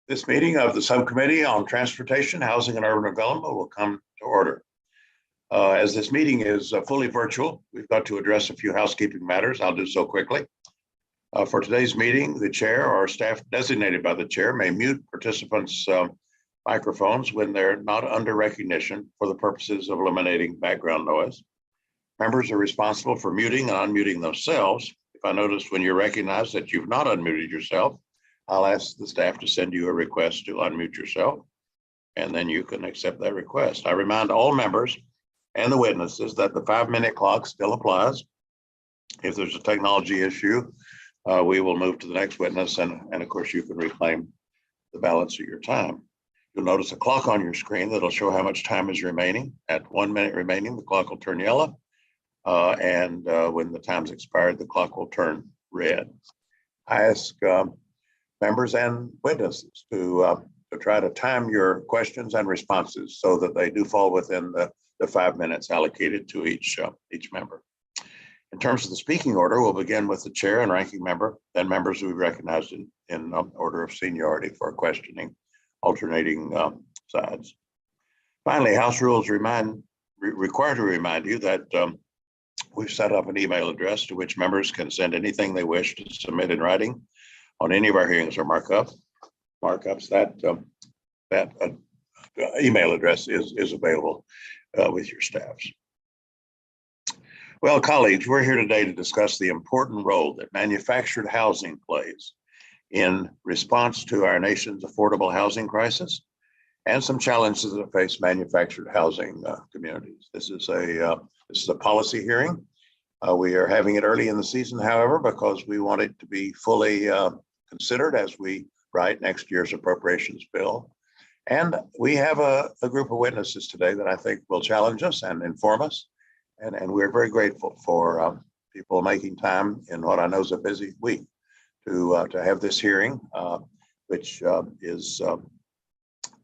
This meeting of the Subcommittee on Transportation, Housing, and Urban Development will come to order. As this meeting is fully virtual, we've got to address a few housekeeping matters. I'll do so quickly. For today's meeting, the chair or staff designated by the chair may mute participants' microphones when they're not under recognition for the purposes of eliminating background noise. Members are responsible for muting and unmuting themselves. If I notice when you're recognized that you've not unmuted yourself, I'll ask the staff to send you a request to unmute yourself, and then you can accept that request. I remind all members and the witnesses that the 5-minute clock still applies. If there's a technology issue, we will move to the next witness, and of course you can reclaim the balance of your time. You'll notice a clock on your screen that'll show how much time is remaining. At 1 minute remaining, the clock will turn yellow, and when the time's expired, the clock will turn red. I ask members and witnesses to try to time your questions and responses so that they do fall within the 5 minutes allocated to each member. In terms of the speaking order, we'll begin with the chair and ranking member, then members who we recognized in order of seniority for questioning, alternating sides. Finally, House rules require to remind you that we've set up an email address to which members can send anything they wish to submit in writing on any of our hearings or markups. That email address is available with your staffs. Well, colleagues, we're here today to discuss the important role that manufactured housing plays in response to our nation's affordable housing crisis and some challenges that face manufactured housing communities. This is a policy hearing. We are having it early in the season, however, because we want it to be fully considered as we write next year's appropriations bill. And we have a group of witnesses today that I think will challenge us and inform us. And we're very grateful for people making time in what I know is a busy week to have this hearing, which is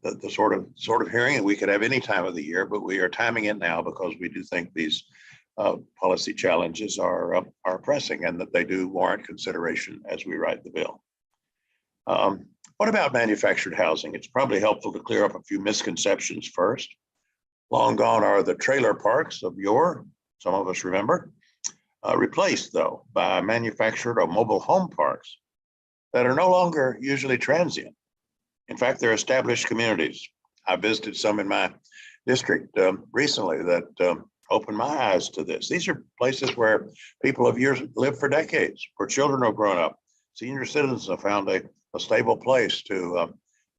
the sort of hearing that we could have any time of the year, but we are timing it now because we do think these policy challenges are pressing and that they do warrant consideration as we write the bill. What about manufactured housing? It's probably helpful to clear up a few misconceptions first. Long gone are the trailer parks of yore, some of us remember, replaced though by manufactured or mobile home parks that are no longer usually transient. In fact, they're established communities. I visited some in my district recently that opened my eyes to this. These are places where people have lived for decades, where children have grown up. Senior citizens have found a stable place to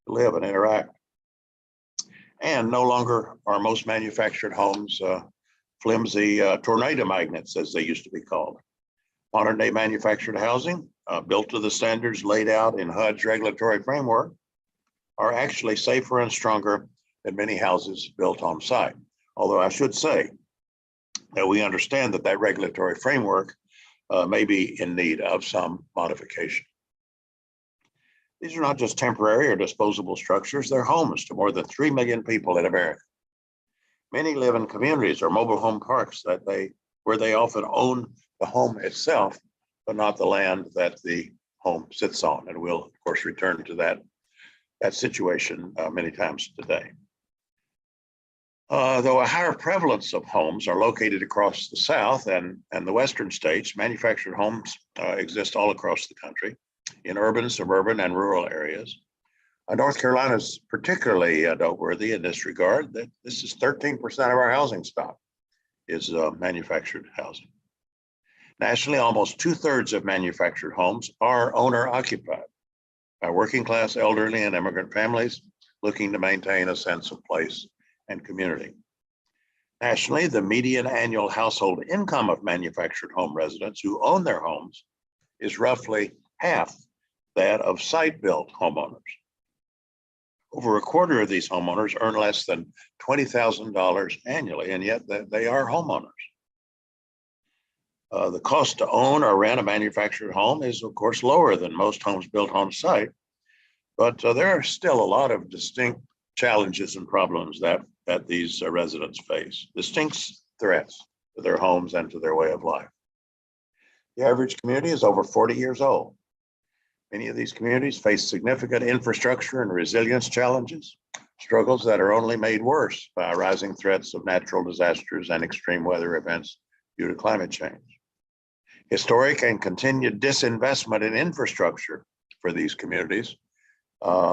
live and interact. And no longer are most manufactured homes flimsy tornado magnets, as they used to be called. Modern day manufactured housing, built to the standards laid out in HUD's regulatory framework, are actually safer and stronger than many houses built on site. Although I should say that we understand that regulatory framework may be in need of some modification. These are not just temporary or disposable structures, they're homes to more than 3 million people in America. Many live in communities or mobile home parks where they often own the home itself, but not the land that the home sits on. And we'll, of course, return to that situation many times today. Though a higher prevalence of homes are located across the South and the Western states, manufactured homes exist all across the country in urban, suburban, and rural areas. North Carolina is particularly noteworthy in this regard. That this is 13% of our housing stock is manufactured housing. Nationally, almost 2/3 of manufactured homes are owner-occupied by working class, elderly, and immigrant families looking to maintain a sense of place and community. Nationally, the median annual household income of manufactured home residents who own their homes is roughly half that of site-built homeowners. Over a quarter of these homeowners earn less than $20,000 annually, and yet they are homeowners. The cost to own or rent a manufactured home is, of course, lower than most homes built on site, but there are still a lot of distinct challenges and problems that these residents face, distinct threats to their homes and to their way of life. The average community is over 40 years old. Many of these communities face significant infrastructure and resilience challenges, struggles that are only made worse by rising threats of natural disasters and extreme weather events due to climate change. Historic and continued disinvestment in infrastructure for these communities,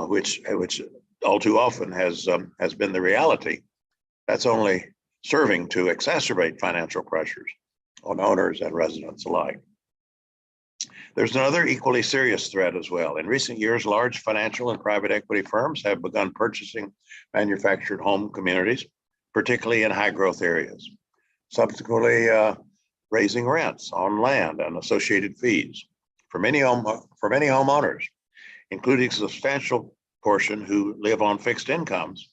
which all too often has been the reality, that's only serving to exacerbate financial pressures on owners and residents alike. There's another equally serious threat as well. In recent years, large financial and private equity firms have begun purchasing manufactured home communities, particularly in high growth areas, subsequently raising rents on land and associated fees for many homeowners, including a substantial portion who live on fixed incomes.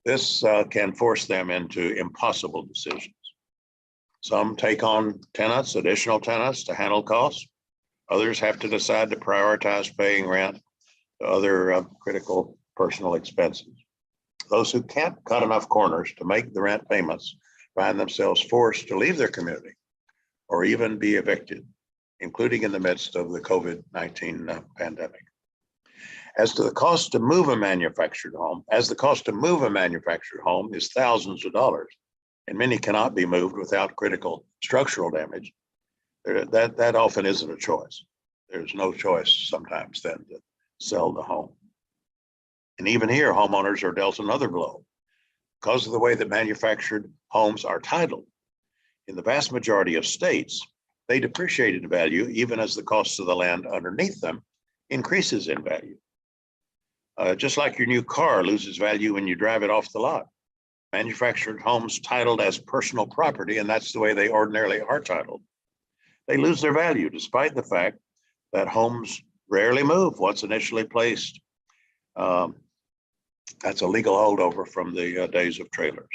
This can force them into impossible decisions. Some take on additional tenants to handle costs. Others have to decide to prioritize paying rent to other critical personal expenses. Those who can't cut enough corners to make the rent payments find themselves forced to leave their community or even be evicted, including in the midst of the COVID-19 pandemic. As the cost to move a manufactured home is thousands of dollars, and many cannot be moved without critical structural damage, that often isn't a choice. There's no choice sometimes then to sell the home. And even here, homeowners are dealt another blow because of the way that manufactured homes are titled. In the vast majority of states, they depreciate in value even as the cost of the land underneath them increases in value. Just like your new car loses value when you drive it off the lot. Manufactured homes titled as personal property, and that's the way they ordinarily are titled, they lose their value despite the fact that homes rarely move once initially placed. That's a legal holdover from the days of trailers.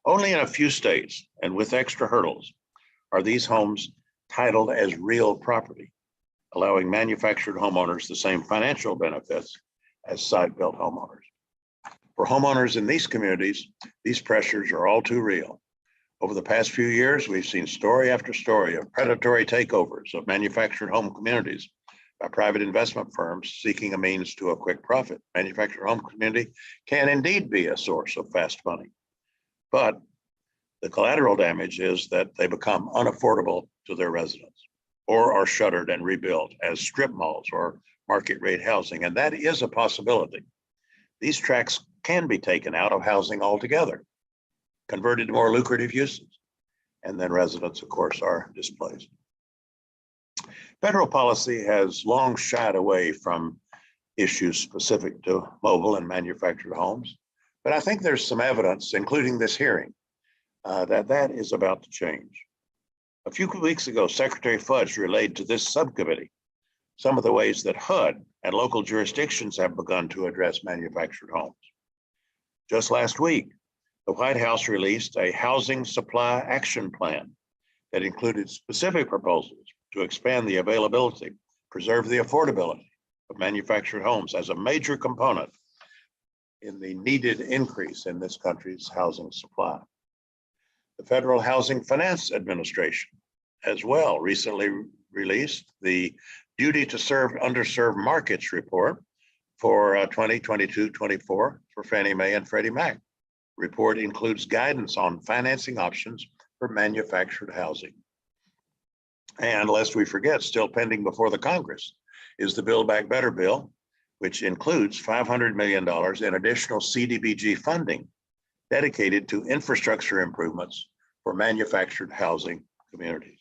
Only in a few states and with extra hurdles are these homes titled as real property, allowing manufactured homeowners the same financial benefits as site-built homeowners. For homeowners in these communities, these pressures are all too real. Over the past few years, we've seen story after story of predatory takeovers of manufactured home communities by private investment firms seeking a means to a quick profit. Manufactured home community can indeed be a source of fast money, but the collateral damage is that they become unaffordable to their residents or are shuttered and rebuilt as strip malls or market rate housing, and that is a possibility. These tracts can be taken out of housing altogether, converted to more lucrative uses, and then residents, of course, are displaced. Federal policy has long shied away from issues specific to mobile and manufactured homes, but I think there's some evidence, including this hearing, that is about to change. A few weeks ago, Secretary Fudge relayed to this subcommittee some of the ways that HUD and local jurisdictions have begun to address manufactured homes. Just last week, the White House released a housing supply action plan that included specific proposals to expand the availability, preserve the affordability of manufactured homes as a major component in the needed increase in this country's housing supply. The Federal Housing Finance Administration as well recently released the Duty to Serve Underserved Markets report for 2022-24 for Fannie Mae and Freddie Mac. Report includes guidance on financing options for manufactured housing. And lest we forget, still pending before the Congress is the Build Back Better bill, which includes $500 million in additional CDBG funding dedicated to infrastructure improvements for manufactured housing communities.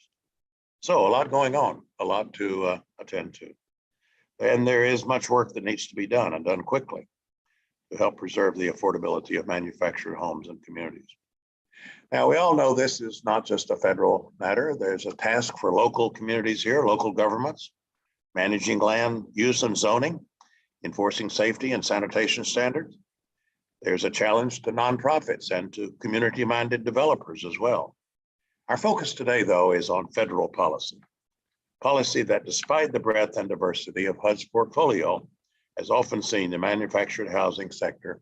So a lot going on, a lot to attend to. And there is much work that needs to be done and done quickly to help preserve the affordability of manufactured homes and communities. Now, we all know this is not just a federal matter. There's a task for local communities here, local governments, managing land use and zoning, enforcing safety and sanitation standards. There's a challenge to nonprofits and to community-minded developers as well. Our focus today, though, is on federal policy. Policy that, despite the breadth and diversity of HUD's portfolio, has often seen the manufactured housing sector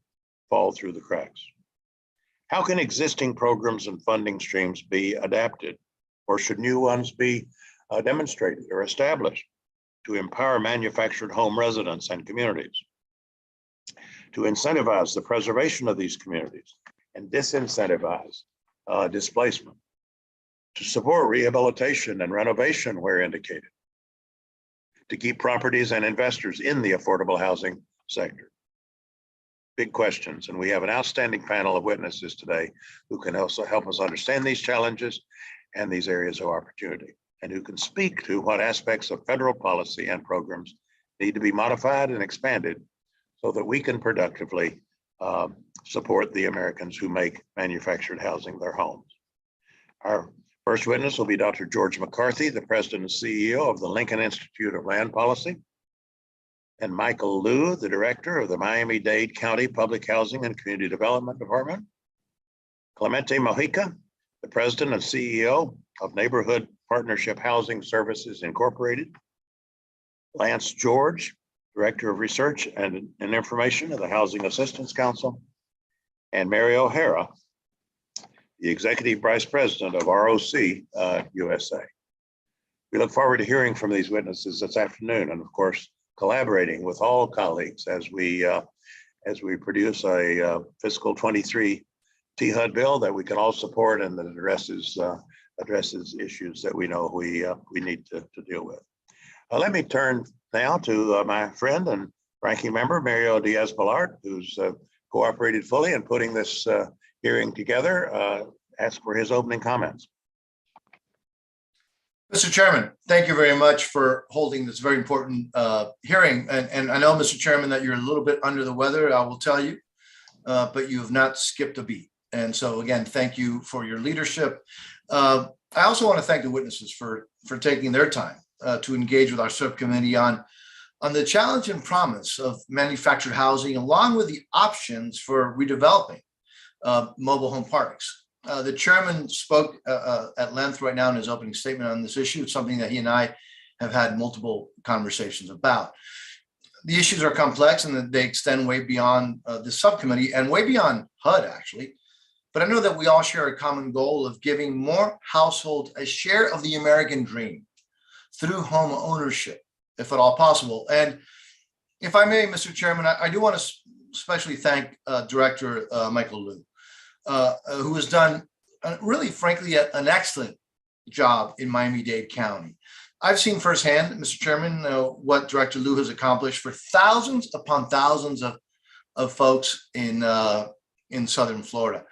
fall through the cracks. How can existing programs and funding streams be adapted, or should new ones be demonstrated or established? to empower manufactured home residents and communities, to incentivize the preservation of these communities and disincentivize displacement, to support rehabilitation and renovation where indicated, to keep properties and investors in the affordable housing sector. Big questions, and we have an outstanding panel of witnesses today who can also help us understand these challenges and these areas of opportunity, and who can speak to what aspects of federal policy and programs need to be modified and expanded so that we can productively support the Americans who make manufactured housing their homes. Our first witness will be Dr. George McCarthy, the President and CEO of the Lincoln Institute of Land Policy, and Michael Liu, the Director of the Miami-Dade County Public Housing and Community Development Department, Clemente Mojica, the President and CEO of Neighborhood Partnership Housing Services Incorporated, Lance George, Director of Research and Information of the Housing Assistance Council, and Mary O'Hara, the Executive Vice President of ROC USA. We look forward to hearing from these witnesses this afternoon, and of course, collaborating with all colleagues as we produce a fiscal 23 THUD bill that we can all support and that addresses issues that we know we need to deal with. Let me turn now to my friend and ranking member, Mario Diaz-Balart, who's cooperated fully in putting this hearing together. Ask for his opening comments. Mr. Chairman, thank you very much for holding this very important hearing. And I know, Mr. Chairman, that you're a little bit under the weather, I will tell you, but you have not skipped a beat. And so again, thank you for your leadership. I also want to thank the witnesses for taking their time to engage with our subcommittee on the challenge and promise of manufactured housing, along with the options for redeveloping mobile home parks. The chairman spoke at length right now in his opening statement on this issue. It's something that he and I have had multiple conversations about. The issues are complex and they extend way beyond the subcommittee and way beyond HUD, actually. But I know that we all share a common goal of giving more households a share of the American dream through home ownership, if at all possible. And if I may, Mr. Chairman, I do want to especially thank Director Michael Liu, who has done really, frankly, an excellent job in Miami-Dade County. I've seen firsthand, Mr. Chairman, what Director Liu has accomplished for thousands upon thousands of folks in Southern Florida.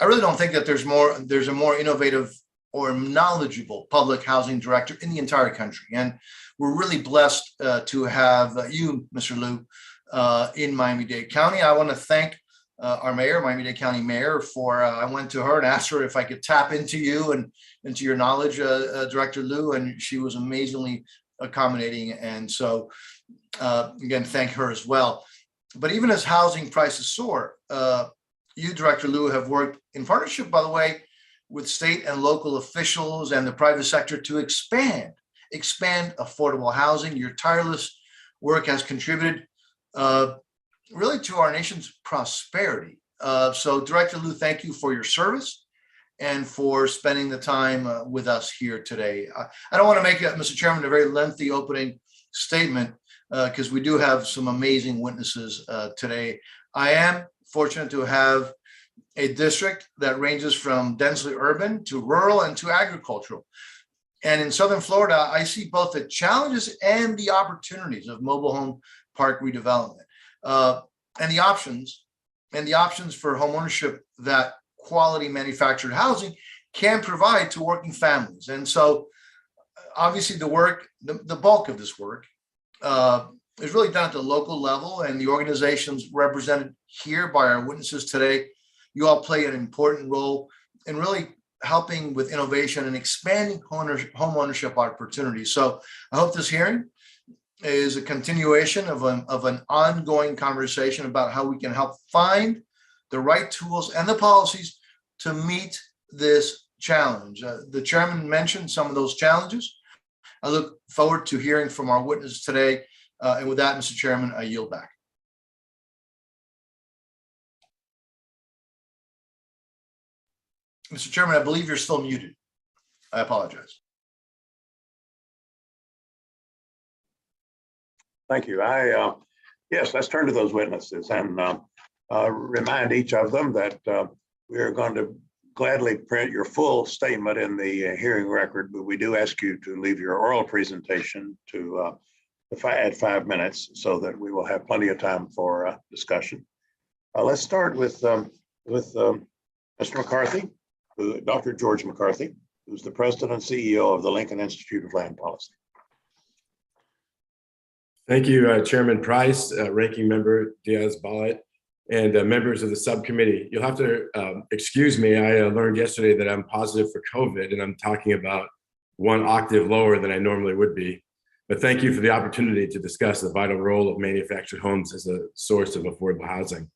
I really don't think that there's a more innovative or knowledgeable public housing director in the entire country. And we're really blessed to have you, Mr. Liu, in Miami-Dade County. I want to thank our mayor, Miami-Dade County Mayor, for I went to her and asked her if I could tap into you and into your knowledge, Director Liu, and she was amazingly accommodating. And so, again, thank her as well. But even as housing prices soar, you, Director Liu, have worked in partnership, by the way, with state and local officials and the private sector to expand affordable housing. Your tireless work has contributed really to our nation's prosperity. So Director Liu, thank you for your service and for spending the time with us here today. I don't want to make, Mr. Chairman, a very lengthy opening statement because we do have some amazing witnesses today. I am fortunate to have a district that ranges from densely urban to rural and to agricultural. And in Southern Florida, I see both the challenges and the opportunities of mobile home park redevelopment. And the options for homeownership that quality manufactured housing can provide to working families. And so obviously the bulk of this work is really done at the local level, and the organizations represented here by our witnesses today, you all play an important role in really helping with innovation and expanding home ownership opportunities. So I hope this hearing is a continuation of an ongoing conversation about how we can help find the right tools and the policies to meet this challenge. The chairman mentioned some of those challenges. I look forward to hearing from our witnesses today. And with that, Mr. Chairman, I yield back. Mr. Chairman, I believe you're still muted. I apologize. Thank you. Yes, let's turn to those witnesses and remind each of them that we are going to gladly print your full statement in the hearing record, but we do ask you to leave your oral presentation to at 5 minutes so that we will have plenty of time for discussion. Let's start with Mr. McCarthy, Dr. George McCarthy, who's the president and CEO of the Lincoln Institute of Land Policy. Thank you, Chairman Price, Ranking Member Diaz-Balart, and members of the subcommittee. You'll have to excuse me. I learned yesterday that I'm positive for COVID, and I'm talking about 1 octave lower than I normally would be. But thank you for the opportunity to discuss the vital role of manufactured homes as a source of affordable housing.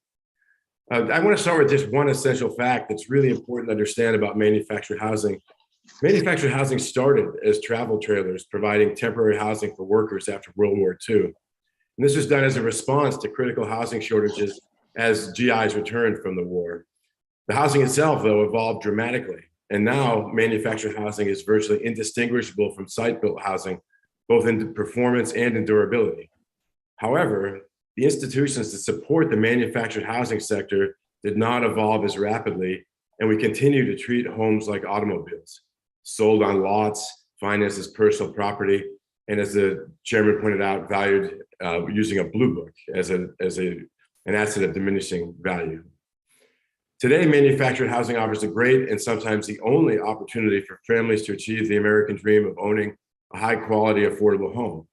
I want to start with just one essential fact that's really important to understand about manufactured housing. Manufactured housing started as travel trailers providing temporary housing for workers after World War II. And this was done as a response to critical housing shortages as GIs returned from the war. The housing itself, though, evolved dramatically. And now manufactured housing is virtually indistinguishable from site-built housing, both in performance and in durability. However, the institutions that support the manufactured housing sector did not evolve as rapidly, and we continue to treat homes like automobiles, sold on lots, financed as personal property, and as the chairman pointed out, valued using a blue book as an asset of diminishing value. Today, manufactured housing offers a great and sometimes the only opportunity for families to achieve the American dream of owning a high quality, affordable home.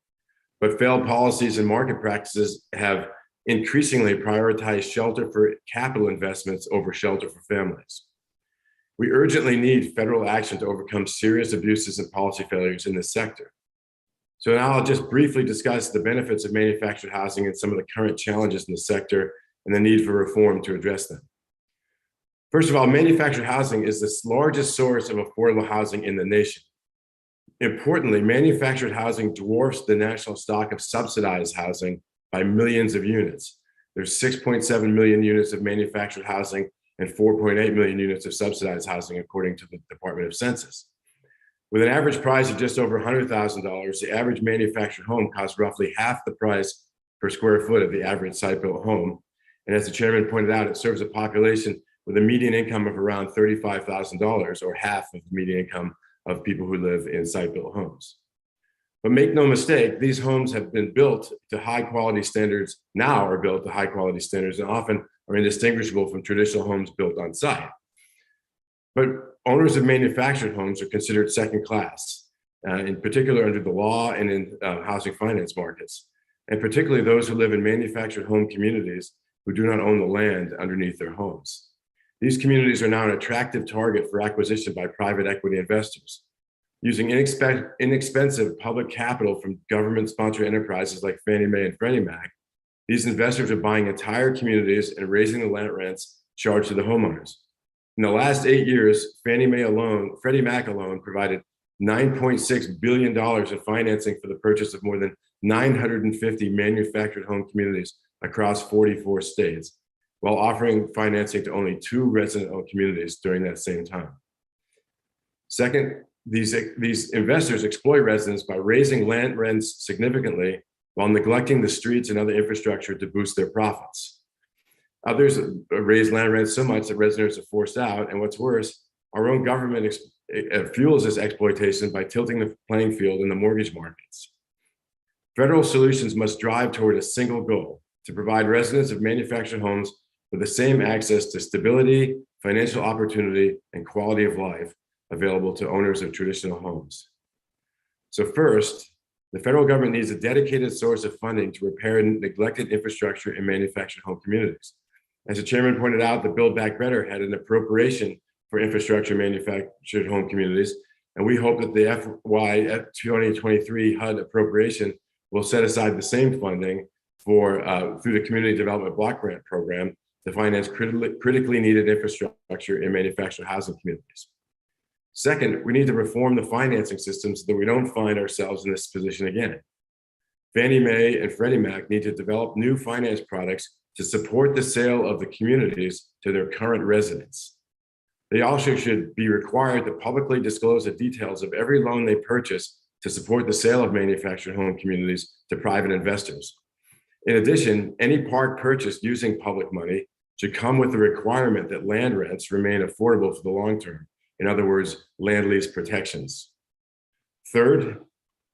But failed policies and market practices have increasingly prioritized shelter for capital investments over shelter for families. We urgently need federal action to overcome serious abuses and policy failures in this sector. So now I'll just briefly discuss the benefits of manufactured housing and some of the current challenges in the sector and the need for reform to address them. First of all, manufactured housing is the largest source of affordable housing in the nation. Importantly, manufactured housing dwarfs the national stock of subsidized housing by millions of units. There's 6.7 million units of manufactured housing and 4.8 million units of subsidized housing, according to the Department of Census. With an average price of just over $100,000, the average manufactured home costs roughly half the price per square foot of the average site-built home. And as the chairman pointed out, it serves a population with a median income of around $35,000, or half of the median income of people who live in site-built homes. But make no mistake, these homes have been built to high quality standards, now are built to high quality standards, and often are indistinguishable from traditional homes built on site. But owners of manufactured homes are considered second class, in particular under the law and in housing finance markets, and particularly those who live in manufactured home communities who do not own the land underneath their homes. These communities are now an attractive target for acquisition by private equity investors. Using inexpensive public capital from government-sponsored enterprises like Fannie Mae and Freddie Mac, these investors are buying entire communities and raising the land rents charged to the homeowners. In the last 8 years, Freddie Mac alone provided $9.6 billion in financing for the purchase of more than 950 manufactured home communities across 44 states, while offering financing to only 2 resident-owned communities during that same time. Second, these investors exploit residents by raising land rents significantly while neglecting the streets and other infrastructure to boost their profits. Others raise land rents so much that residents are forced out, and what's worse, our own government fuels this exploitation by tilting the playing field in the mortgage markets. Federal solutions must drive toward a single goal: to provide residents of manufactured homes with the same access to stability, financial opportunity, and quality of life available to owners of traditional homes. So first, the federal government needs a dedicated source of funding to repair neglected infrastructure in manufactured home communities. As the chairman pointed out, the Build Back Better had an appropriation for infrastructure manufactured home communities, and we hope that the FY 2023 HUD appropriation will set aside the same funding for through the Community Development Block Grant Program to finance critically needed infrastructure in manufactured housing communities. Second, we need to reform the financing system so that we don't find ourselves in this position again. Fannie Mae and Freddie Mac need to develop new finance products to support the sale of the communities to their current residents. They also should be required to publicly disclose the details of every loan they purchase to support the sale of manufactured home communities to private investors. In addition, any park purchased using public money should come with the requirement that land rents remain affordable for the long term. In other words, land lease protections. Third,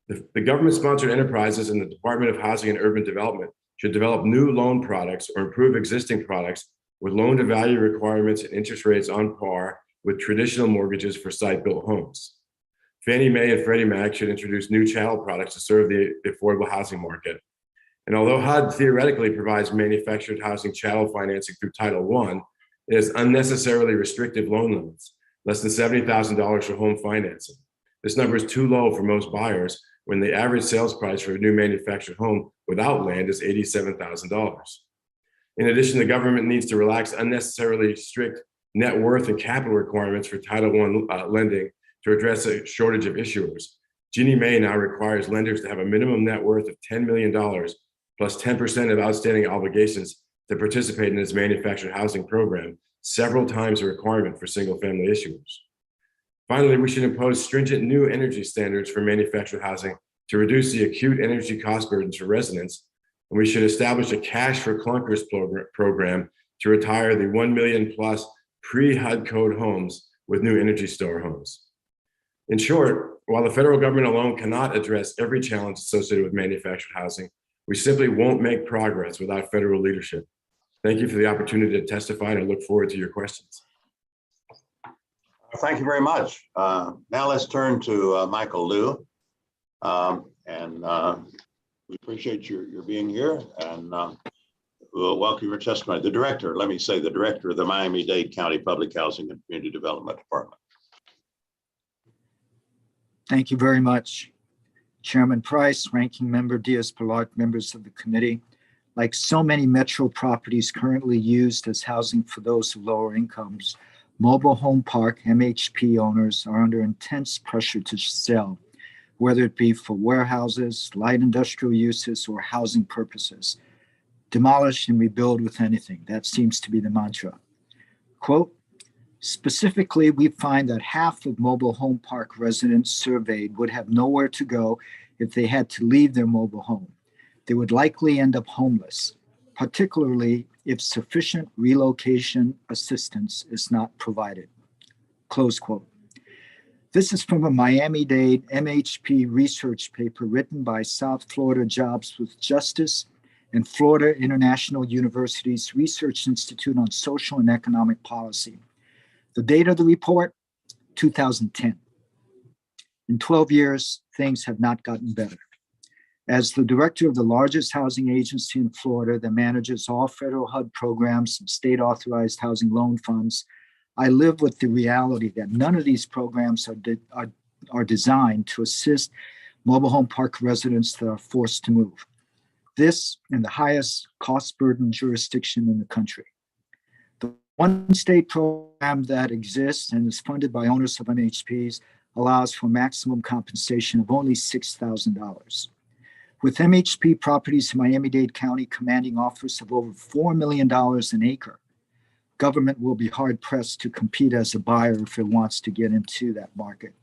the government-sponsored enterprises in the Department of Housing and Urban Development should develop new loan products or improve existing products with loan-to-value requirements and interest rates on par with traditional mortgages for site-built homes. Fannie Mae and Freddie Mac should introduce new chattel products to serve the affordable housing market. And although HUD theoretically provides manufactured housing chattel financing through Title I, it has unnecessarily restrictive loan limits, less than $70,000 for home financing. This number is too low for most buyers when the average sales price for a new manufactured home without land is $87,000. In addition, the government needs to relax unnecessarily strict net worth and capital requirements for Title I lending to address a shortage of issuers. Ginnie Mae now requires lenders to have a minimum net worth of $10 million plus 10% of outstanding obligations to participate in its manufactured housing program, several times a requirement for single-family issuers. Finally, we should impose stringent new energy standards for manufactured housing to reduce the acute energy cost burdens for residents, and we should establish a cash for clunkers program to retire the 1 million plus pre-HUD code homes with new Energy Star homes. In short, while the federal government alone cannot address every challenge associated with manufactured housing, we simply won't make progress without federal leadership. Thank you for the opportunity to testify, and I look forward to your questions. Thank you very much. Now let's turn to Michael Liu. We appreciate your being here, and we'll welcome your testimony. The director, let me say, the director of the Miami-Dade County Public Housing and Community Development Department. Thank you very much, Chairman Price, Ranking Member Diaz-Balart, members of the committee. Like so many metro properties currently used as housing for those with lower incomes, mobile home park MHP owners are under intense pressure to sell, whether it be for warehouses, light industrial uses, or housing purposes. Demolish and rebuild with anything. That seems to be the mantra. Quote, specifically, we find that half of mobile home park residents surveyed would have nowhere to go if they had to leave their mobile home. They would likely end up homeless, particularly if sufficient relocation assistance is not provided. Close quote. This is from a Miami-Dade MHP research paper written by South Florida Jobs with Justice and Florida International University's Research Institute on Social and Economic Policy. The date of the report, 2010. In 12 years, things have not gotten better. As the director of the largest housing agency in Florida that manages all federal HUD programs and state-authorized housing loan funds, I live with the reality that none of these programs are designed to assist mobile home park residents that are forced to move. This in the highest cost burden jurisdiction in the country. The one state program that exists and is funded by owners of MHPs allows for maximum compensation of only $6,000. With MHP properties in Miami-Dade County commanding offers of over $4 million an acre, government will be hard-pressed to compete as a buyer if it wants to get into that market.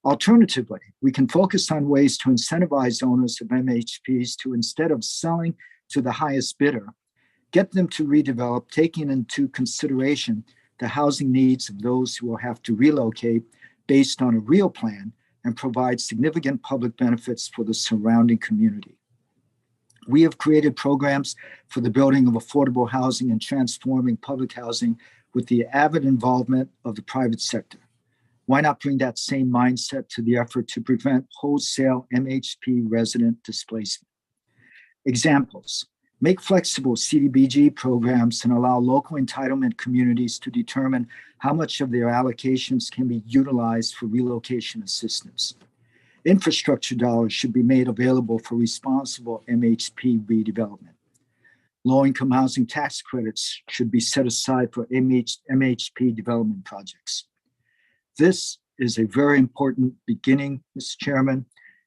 Alternatively, we can focus on ways to incentivize owners of MHPs to, instead of selling to the highest bidder, get them to redevelop, taking into consideration the housing needs of those who will have to relocate based on a real plan and provide significant public benefits for the surrounding community. We have created programs for the building of affordable housing and transforming public housing with the avid involvement of the private sector. Why not bring that same mindset to the effort to prevent wholesale MHP resident displacement? Examples: make flexible CDBG programs and allow local entitlement communities to determine how much of their allocations can be utilized for relocation assistance. Infrastructure dollars should be made available for responsible MHP redevelopment. Low-income housing tax credits should be set aside for MHP development projects. This is a very important beginning, Mr. Chairman,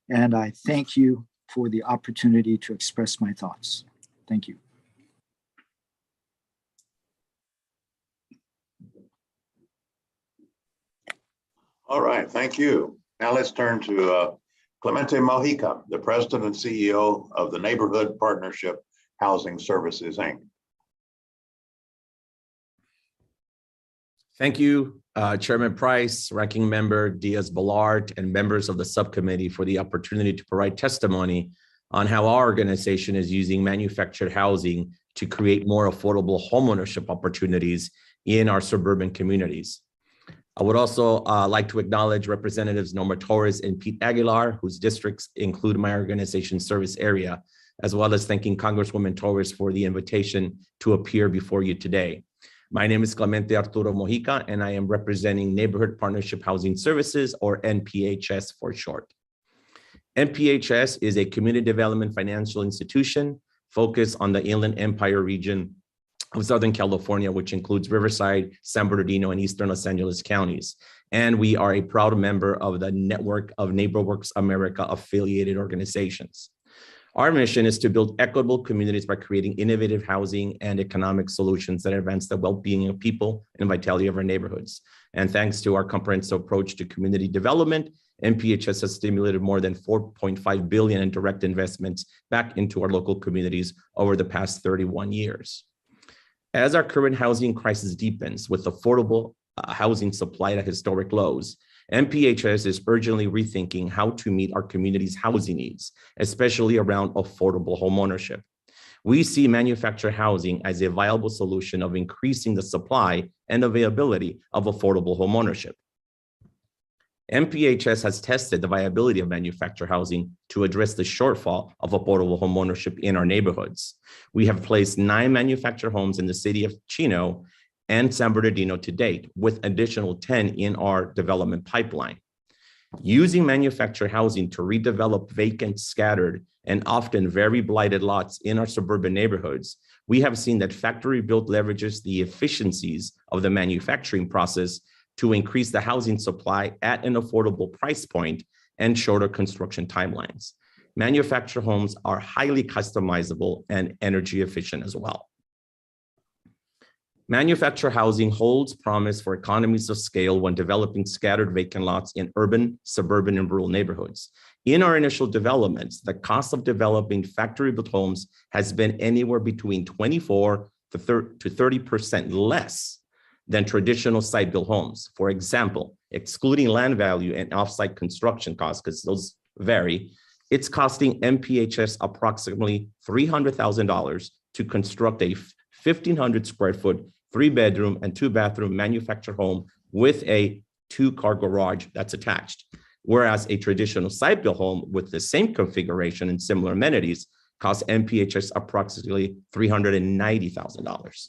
and I thank you for the opportunity to express my thoughts. Thank you. All right, thank you. Now let's turn to Clemente Mojica, the President and CEO of the Neighborhood Partnership Housing Services, Inc. Thank you, Chairman Price, Ranking Member Diaz-Balart, and members of the subcommittee for the opportunity to provide testimony on how our organization is using manufactured housing to create more affordable homeownership opportunities in our suburban communities. I would also like to acknowledge Representatives Norma Torres and Pete Aguilar, whose districts include my organization's service area, as well as thanking Congresswoman Torres for the invitation to appear before you today. My name is Clemente Arturo Mojica, and I am representing Neighborhood Partnership Housing Services, or NPHS for short. NPHS is a community development financial institution focused on the Inland Empire region of Southern California, which includes Riverside, San Bernardino, and Eastern Los Angeles counties. And we are a proud member of the network of NeighborWorks America affiliated organizations. Our mission is to build equitable communities by creating innovative housing and economic solutions that advance the well-being of people and vitality of our neighborhoods. And thanks to our comprehensive approach to community development, NPHS has stimulated more than $4.5 billion in direct investments back into our local communities over the past 31 years. As our current housing crisis deepens with affordable housing supply at historic lows, NPHS is urgently rethinking how to meet our community's housing needs, especially around affordable homeownership. We see manufactured housing as a viable solution of increasing the supply and availability of affordable homeownership. NPHS has tested the viability of manufactured housing to address the shortfall of affordable homeownership in our neighborhoods. We have placed 9 manufactured homes in the city of Chino and San Bernardino to date, with additional 10 in our development pipeline. Using manufactured housing to redevelop vacant, scattered, and often very blighted lots in our suburban neighborhoods, we have seen that factory built leverages the efficiencies of the manufacturing process to increase the housing supply at an affordable price point and shorter construction timelines. Manufactured homes are highly customizable and energy efficient as well. Manufactured housing holds promise for economies of scale when developing scattered vacant lots in urban, suburban, and rural neighborhoods. In our initial developments, the cost of developing factory-built homes has been anywhere between 24 to 30% less than traditional site-built homes. For example, excluding land value and off-site construction costs, because those vary, it's costing NPHS approximately $300,000 to construct a 1,500 square foot, 3-bedroom and 2-bathroom manufactured home with a 2-car garage that's attached. Whereas a traditional site-built home with the same configuration and similar amenities costs NPHS approximately $390,000.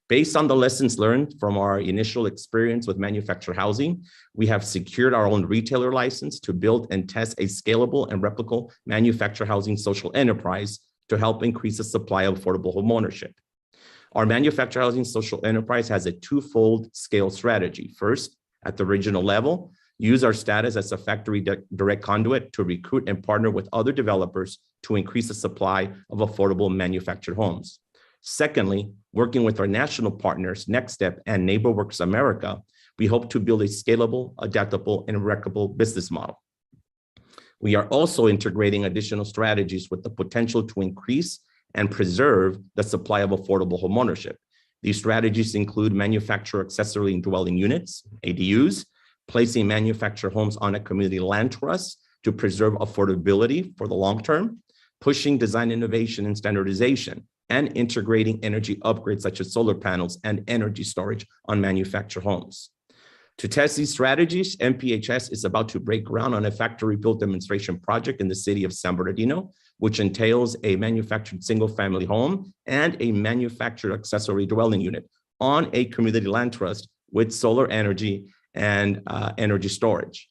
Based on the lessons learned from our initial experience with manufactured housing, we have secured our own retailer license to build and test a scalable and replicable manufactured housing social enterprise to help increase the supply of affordable homeownership. Our manufactured housing social enterprise has a twofold scale strategy. First, at the regional level, use our status as a factory direct conduit to recruit and partner with other developers to increase the supply of affordable manufactured homes. Secondly, working with our national partners, Next Step and NeighborWorks America, we hope to build a scalable, adaptable, and replicable business model. We are also integrating additional strategies with the potential to increase and preserve the supply of affordable homeownership. These strategies include manufactured accessory dwelling units, ADUs, placing manufactured homes on a community land trust to preserve affordability for the long term, pushing design innovation and standardization, and integrating energy upgrades such as solar panels and energy storage on manufactured homes. To test these strategies, NPHS is about to break ground on a factory-built demonstration project in the city of San Bernardino, which entails a manufactured single-family home and a manufactured accessory dwelling unit on a community land trust with solar energy and energy storage.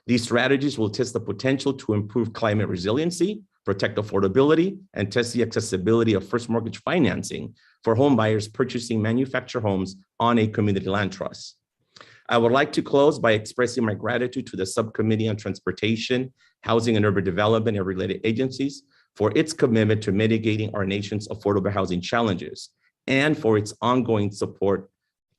These strategies will test the potential to improve climate resiliency, protect affordability, and test the accessibility of first mortgage financing for home buyers purchasing manufactured homes on a community land trust. I would like to close by expressing my gratitude to the Subcommittee on Transportation, Housing and Urban Development and related agencies for its commitment to mitigating our nation's affordable housing challenges and for its ongoing support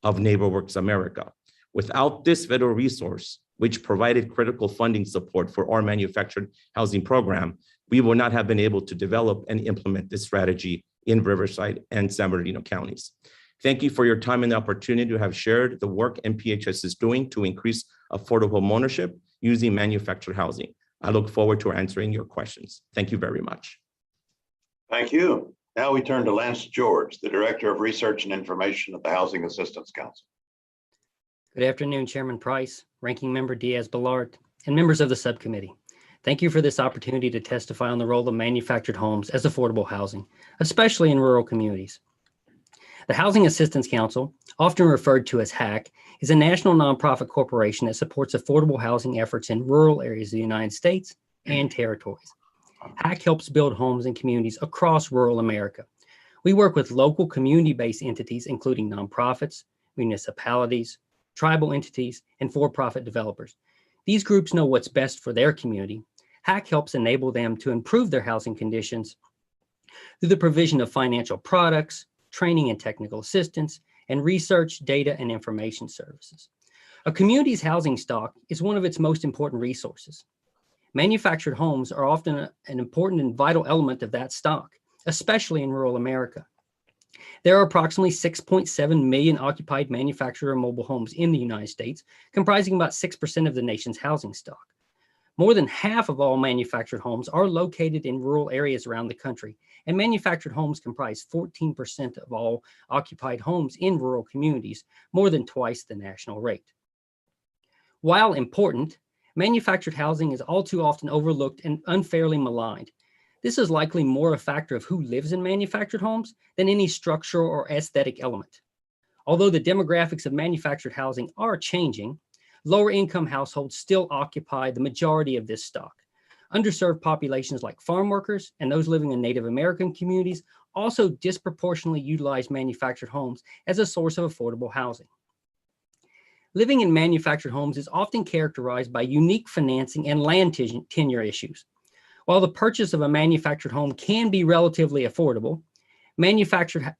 of NeighborWorks America. Without this federal resource, which provided critical funding support for our manufactured housing program, we would not have been able to develop and implement this strategy in Riverside and San Bernardino counties. Thank you for your time and the opportunity to have shared the work MPHS is doing to increase affordable homeownership using manufactured housing. I look forward to answering your questions. Thank you very much. Thank you. Now we turn to Lance George, the Director of Research and Information at the Housing Assistance Council. Good afternoon, Chairman Price, Ranking Member Diaz-Balart, and members of the subcommittee. Thank you for this opportunity to testify on the role of manufactured homes as affordable housing, especially in rural communities. The Housing Assistance Council, often referred to as HAC, is a national nonprofit corporation that supports affordable housing efforts in rural areas of the United States and territories. HAC helps build homes in communities across rural America. We work with local community-based entities, including nonprofits, municipalities, tribal entities, and for-profit developers. These groups know what's best for their community. HAC helps enable them to improve their housing conditions through the provision of financial products, training and technical assistance, and research, data, and information services. A community's housing stock is one of its most important resources. Manufactured homes are often an important and vital element of that stock, especially in rural America. There are approximately 6.7 million occupied manufactured or mobile homes in the United States, comprising about 6% of the nation's housing stock. More than half of all manufactured homes are located in rural areas around the country, and manufactured homes comprise 14% of all occupied homes in rural communities, more than twice the national rate. While important, manufactured housing is all too often overlooked and unfairly maligned. This is likely more a factor of who lives in manufactured homes than any structural or aesthetic element. Although the demographics of manufactured housing are changing, lower income households still occupy the majority of this stock. Underserved populations like farm workers and those living in Native American communities also disproportionately utilize manufactured homes as a source of affordable housing. Living in manufactured homes is often characterized by unique financing and land tenure issues. While the purchase of a manufactured home can be relatively affordable, manufactured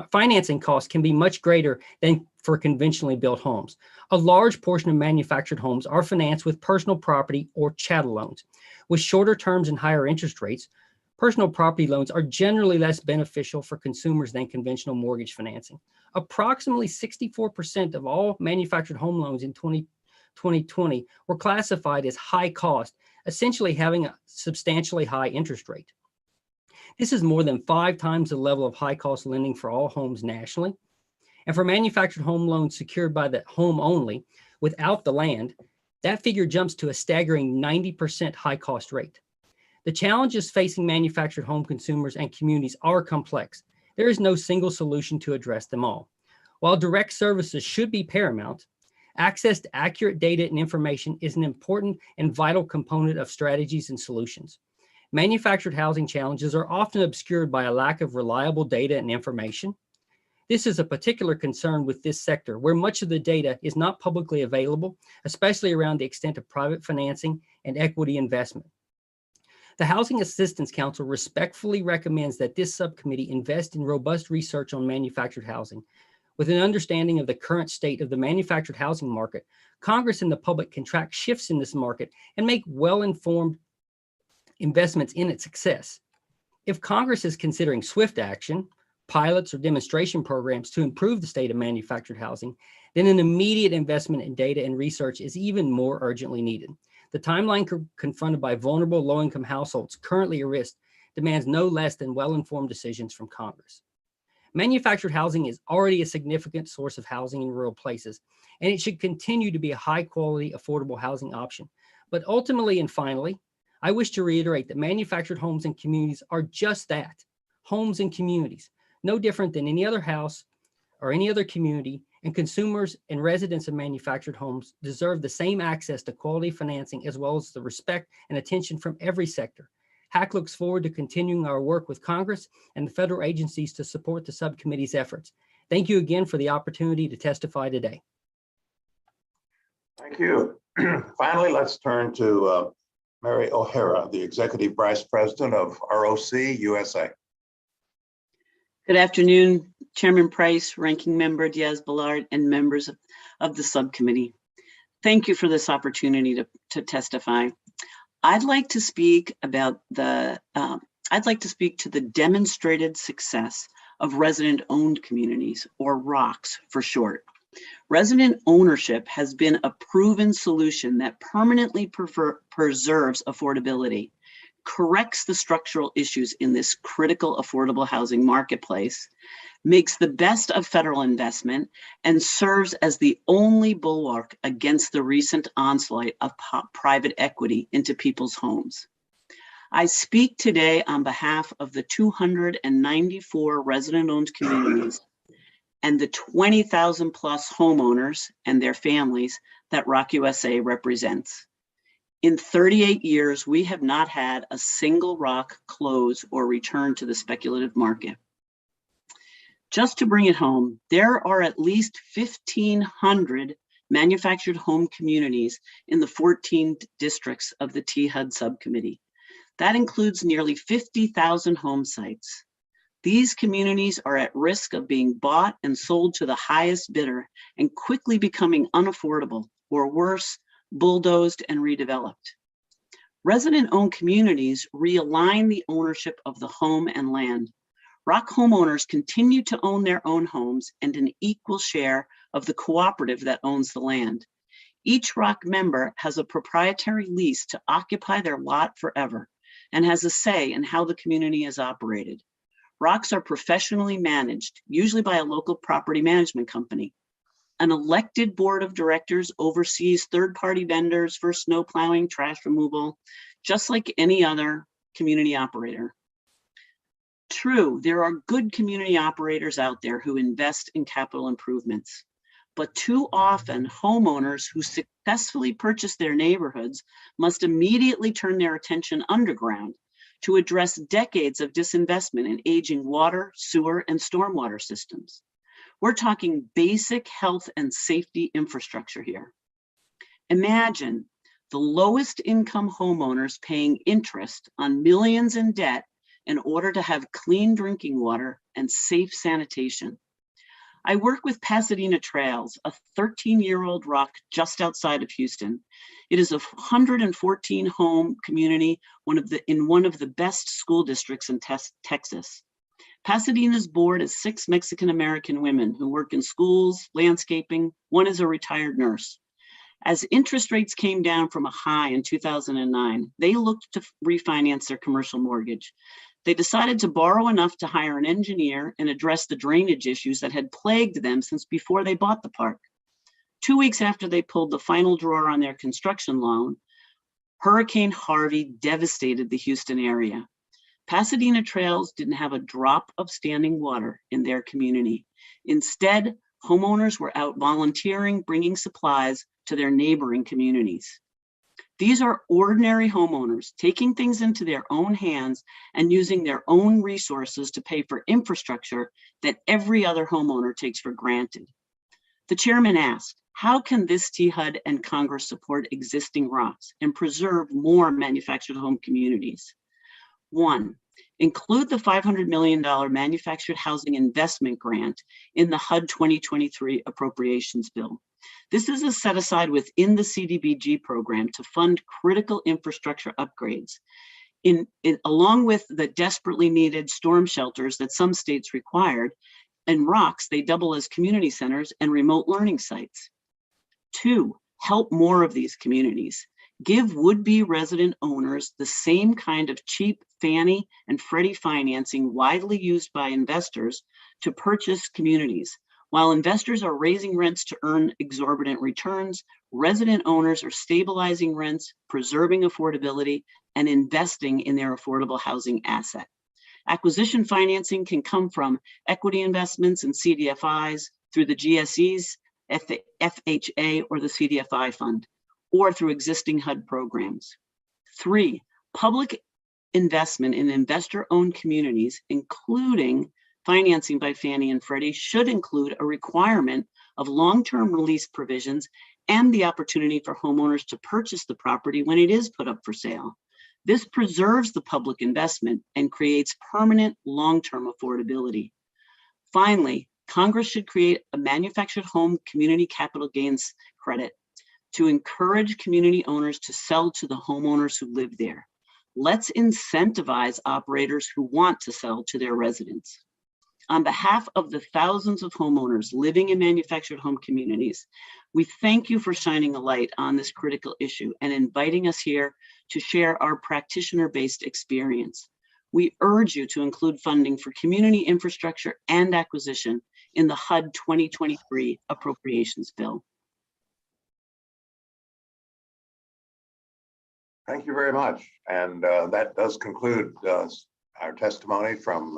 financing costs can be much greater than for conventionally built homes. A large portion of manufactured homes are financed with personal property or chattel loans. With shorter terms and higher interest rates, personal property loans are generally less beneficial for consumers than conventional mortgage financing. Approximately 64% of all manufactured home loans in 2020 were classified as high cost, essentially having a substantially high interest rate. This is more than 5 times the level of high cost lending for all homes nationally. And for manufactured home loans secured by the home only without the land, that figure jumps to a staggering 90% high cost rate. The challenges facing manufactured home consumers and communities are complex. There is no single solution to address them all. While direct services should be paramount, access to accurate data and information is an important and vital component of strategies and solutions. Manufactured housing challenges are often obscured by a lack of reliable data and information. This is a particular concern with this sector, where much of the data is not publicly available, especially around the extent of private financing and equity investment. The Housing Assistance Council respectfully recommends that this subcommittee invest in robust research on manufactured housing. With an understanding of the current state of the manufactured housing market, Congress and the public can track shifts in this market and make well-informed investments in its success. If Congress is considering swift action, pilots or demonstration programs to improve the state of manufactured housing, then an immediate investment in data and research is even more urgently needed. The timeline confronted by vulnerable low-income households currently at risk demands no less than well-informed decisions from Congress. Manufactured housing is already a significant source of housing in rural places, and it should continue to be a high-quality, affordable housing option. But ultimately and finally, I wish to reiterate that manufactured homes and communities are just that, homes and communities, no different than any other house or any other community, and consumers and residents of manufactured homes deserve the same access to quality financing as well as the respect and attention from every sector. HAC looks forward to continuing our work with Congress and the federal agencies to support the subcommittee's efforts. Thank you again for the opportunity to testify today. Thank you. Finally, let's turn to Mary O'Hara, the Executive Vice President of ROC USA. Good afternoon, Chairman Price, Ranking Member Diaz-Balart, and members of the subcommittee. Thank you for this opportunity to testify. I'd like to speak about I'd like to speak to the demonstrated success of resident-owned communities, or ROCs for short. Resident ownership has been a proven solution that permanently preserves affordability, corrects the structural issues in this critical affordable housing marketplace, makes the best of federal investment, and serves as the only bulwark against the recent onslaught of private equity into people's homes. I speak today on behalf of the 294 resident-owned communities and the 20,000 plus homeowners and their families that ROC USA represents. In 38 years, we have not had a single ROC close or return to the speculative market. Just to bring it home, there are at least 1,500 manufactured home communities in the 14 districts of the THUD subcommittee. That includes nearly 50,000 home sites. These communities are at risk of being bought and sold to the highest bidder and quickly becoming unaffordable, or worse, bulldozed and redeveloped. Resident-owned communities realign the ownership of the home and land. ROC homeowners continue to own their own homes and an equal share of the cooperative that owns the land. Each ROC member has a proprietary lease to occupy their lot forever and has a say in how the community is operated. ROCs are professionally managed, usually by a local property management company. An elected board of directors oversees third-party vendors for snow plowing, trash removal, just like any other community operator. True, there are good community operators out there who invest in capital improvements, but too often homeowners who successfully purchase their neighborhoods must immediately turn their attention underground to address decades of disinvestment in aging water, sewer, and stormwater systems. We're talking basic health and safety infrastructure here. Imagine the lowest income homeowners paying interest on millions in debt in order to have clean drinking water and safe sanitation. I work with Pasadena Trails, a 13-year-old ROC just outside of Houston. It is a 114 home community, in one of the best school districts in Texas. Pasadena's board is 6 Mexican-American women who work in schools, landscaping. One is a retired nurse. As interest rates came down from a high in 2009, they looked to refinance their commercial mortgage. They decided to borrow enough to hire an engineer and address the drainage issues that had plagued them since before they bought the park. 2 weeks after they pulled the final drawer on their construction loan, Hurricane Harvey devastated the Houston area. Pasadena Trails didn't have a drop of standing water in their community. Instead, homeowners were out volunteering, bringing supplies to their neighboring communities. These are ordinary homeowners taking things into their own hands and using their own resources to pay for infrastructure that every other homeowner takes for granted. The chairman asked, how can this THUD and Congress support existing ROCs and preserve more manufactured home communities? 1, include the $500 million manufactured housing investment grant in the HUD 2023 appropriations bill. This is a set aside within the CDBG program to fund critical infrastructure upgrades, along with the desperately needed storm shelters that some states required. And ROCs, they double as community centers and remote learning sites. 2, help more of these communities. Give would-be resident owners the same kind of cheap Fannie and Freddie financing widely used by investors to purchase communities. While investors are raising rents to earn exorbitant returns, resident owners are stabilizing rents, preserving affordability, and investing in their affordable housing asset. Acquisition financing can come from equity investments and CDFIs through the GSEs, FHA, or the CDFI fund, or through existing HUD programs. 3, public investment in investor-owned communities, including financing by Fannie and Freddie, should include a requirement of long-term release provisions and the opportunity for homeowners to purchase the property when it is put up for sale. This preserves the public investment and creates permanent long-term affordability. Finally, Congress should create a manufactured home community capital gains credit. to encourage community owners to sell to the homeowners who live there. Let's incentivize operators who want to sell to their residents. On behalf of the thousands of homeowners living in manufactured home communities, we thank you for shining a light on this critical issue and inviting us here to share our practitioner-based experience. We urge you to include funding for community infrastructure and acquisition in the HUD 2023 appropriations bill. Thank you very much. And that does conclude our testimony from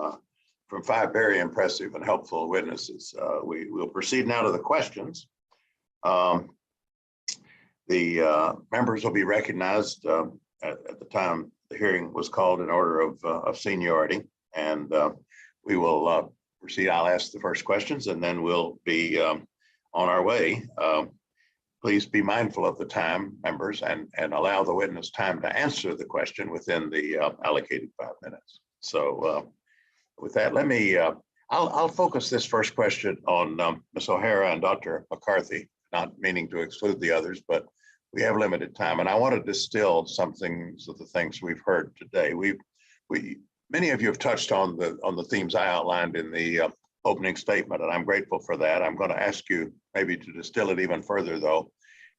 5 very impressive and helpful witnesses. We will proceed now to the questions. The members will be recognized at the time the hearing was called in order of seniority, and we will proceed. I'll ask the first questions, and then we'll be on our way. Please be mindful of the time, members, and allow the witness time to answer the question within the allocated 5 minutes. So with that, let me, I'll focus this first question on Ms. O'Hara and Dr. McCarthy, not meaning to exclude the others, but we have limited time. And I want to distill some things of the things we've heard today. Many of you have touched on the themes I outlined in the opening statement, and I'm grateful for that. I'm going to ask you maybe to distill it even further, though,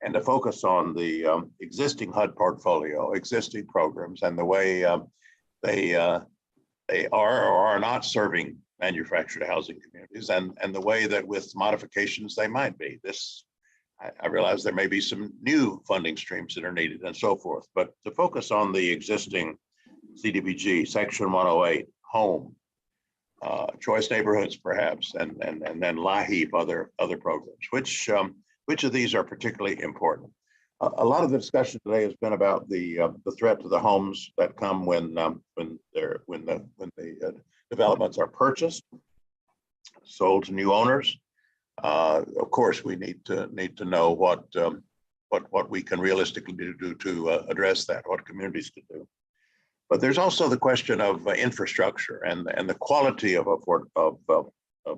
and to focus on the existing HUD portfolio, existing programs, and the way they are or are not serving manufactured housing communities, and the way that with modifications they might be. I realize there may be some new funding streams that are needed and so forth, but to focus on the existing CDBG, Section 108, home, choice neighborhoods perhaps, and then LIHEAP, other programs. Which of these are particularly important? A lot of the discussion today has been about the threat to the homes that come when the developments are purchased, sold to new owners. Of course, we need to know what we can realistically do to address that, what communities can do. But there's also the question of infrastructure and the quality of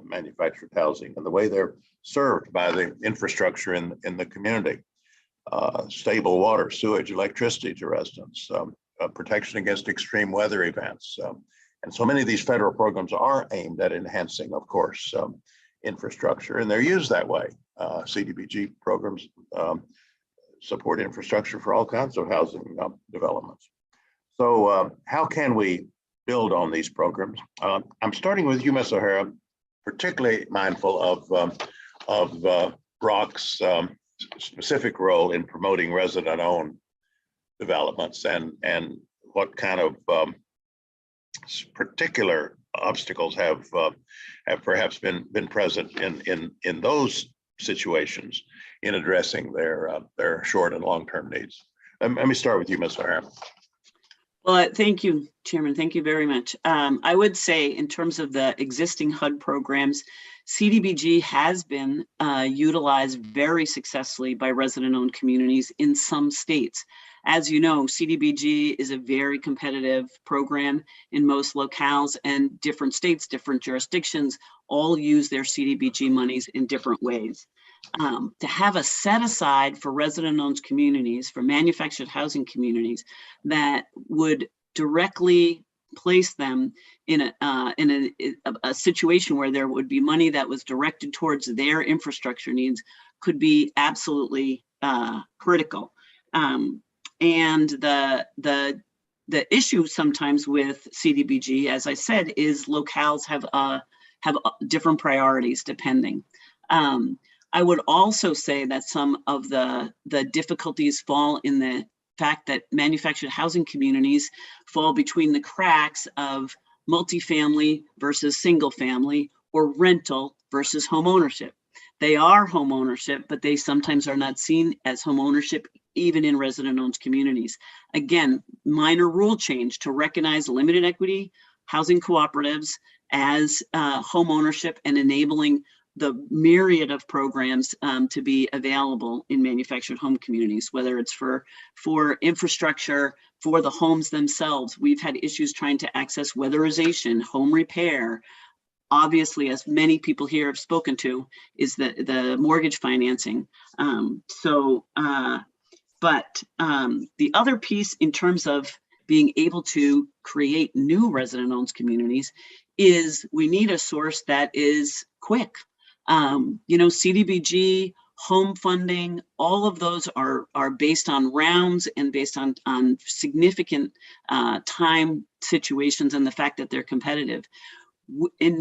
manufactured housing and the way they're served by the infrastructure in the community. Stable water, sewage, electricity to residents, protection against extreme weather events. And so many of these federal programs are aimed at enhancing, of course, infrastructure, and they're used that way. CDBG programs support infrastructure for all kinds of housing developments. So how can we build on these programs? I'm starting with you, Ms. O'Hara, particularly mindful of ROC's specific role in promoting resident-owned developments and what kind of particular obstacles have perhaps been present in those situations in addressing their short and long-term needs. Let me start with you, Ms. O'Hara. Well, thank you, Chairman. Thank you very much. I would say in terms of the existing HUD programs, CDBG has been utilized very successfully by resident-owned communities in some states. As you know, CDBG is a very competitive program in most locales, and different states, different jurisdictions all use their CDBG monies in different ways. To have a set aside for resident-owned communities, for manufactured housing communities, that would directly place them in a situation where there would be money that was directed towards their infrastructure needs could be absolutely critical. And the issue sometimes with CDBG, as I said, is locales have different priorities depending. I would also say that some of the difficulties fall in the fact that manufactured housing communities fall between the cracks of multifamily versus single family or rental versus home ownership. They are home ownership, but they sometimes are not seen as home ownership even in resident-owned communities. Again, minor rule change to recognize limited equity housing cooperatives as home ownership and enabling the myriad of programs to be available in manufactured home communities, whether it's for infrastructure, for the homes themselves. We've had issues trying to access weatherization, home repair, obviously, as many people here have spoken to, is the mortgage financing. But the other piece in terms of being able to create new resident-owned communities is we need a source that is quick. CDBG, home funding, all of those are based on rounds and based on significant time situations and the fact that they're competitive. In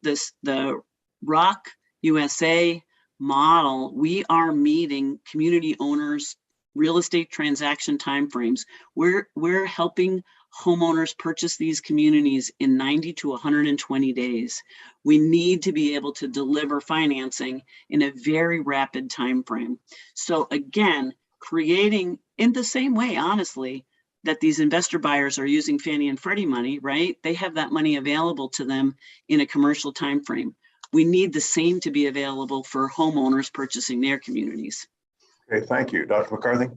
the ROC USA model, we are meeting community owners' real estate transaction timeframes. We're helping homeowners purchase these communities in 90 to 120 days. We need to be able to deliver financing in a very rapid time frame. So again, creating in the same way, honestly, that these investor buyers are using Fannie and Freddie money, right? They have that money available to them in a commercial time frame. We need the same to be available for homeowners purchasing their communities. Okay, thank you. Dr. McCarthy?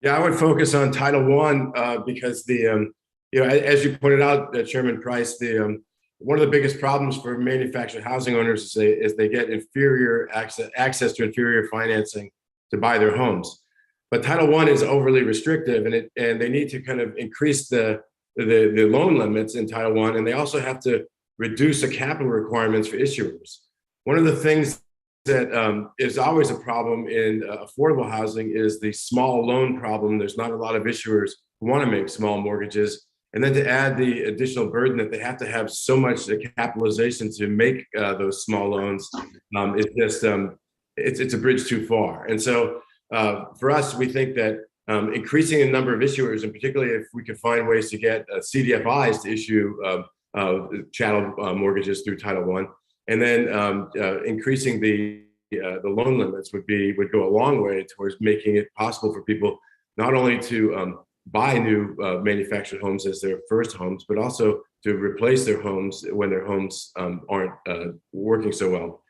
Yeah, I would focus on Title I because as you pointed out, Chairman Price, one of the biggest problems for manufactured housing owners is they get inferior access to inferior financing to buy their homes. But Title I is overly restrictive, and they need to kind of increase the loan limits in Title I, and they also have to reduce the capital requirements for issuers. One of the things that is always a problem in affordable housing is the small loan problem. There's not a lot of issuers who want to make small mortgages. And then to add the additional burden that they have to have so much capitalization to make those small loans, it's a bridge too far. And so for us, we think that increasing the number of issuers, and particularly if we can find ways to get CDFIs to issue chattel mortgages through Title I, and then increasing the loan limits would go a long way towards making it possible for people not only to buy new manufactured homes as their first homes, but also to replace their homes when their homes aren't working so well.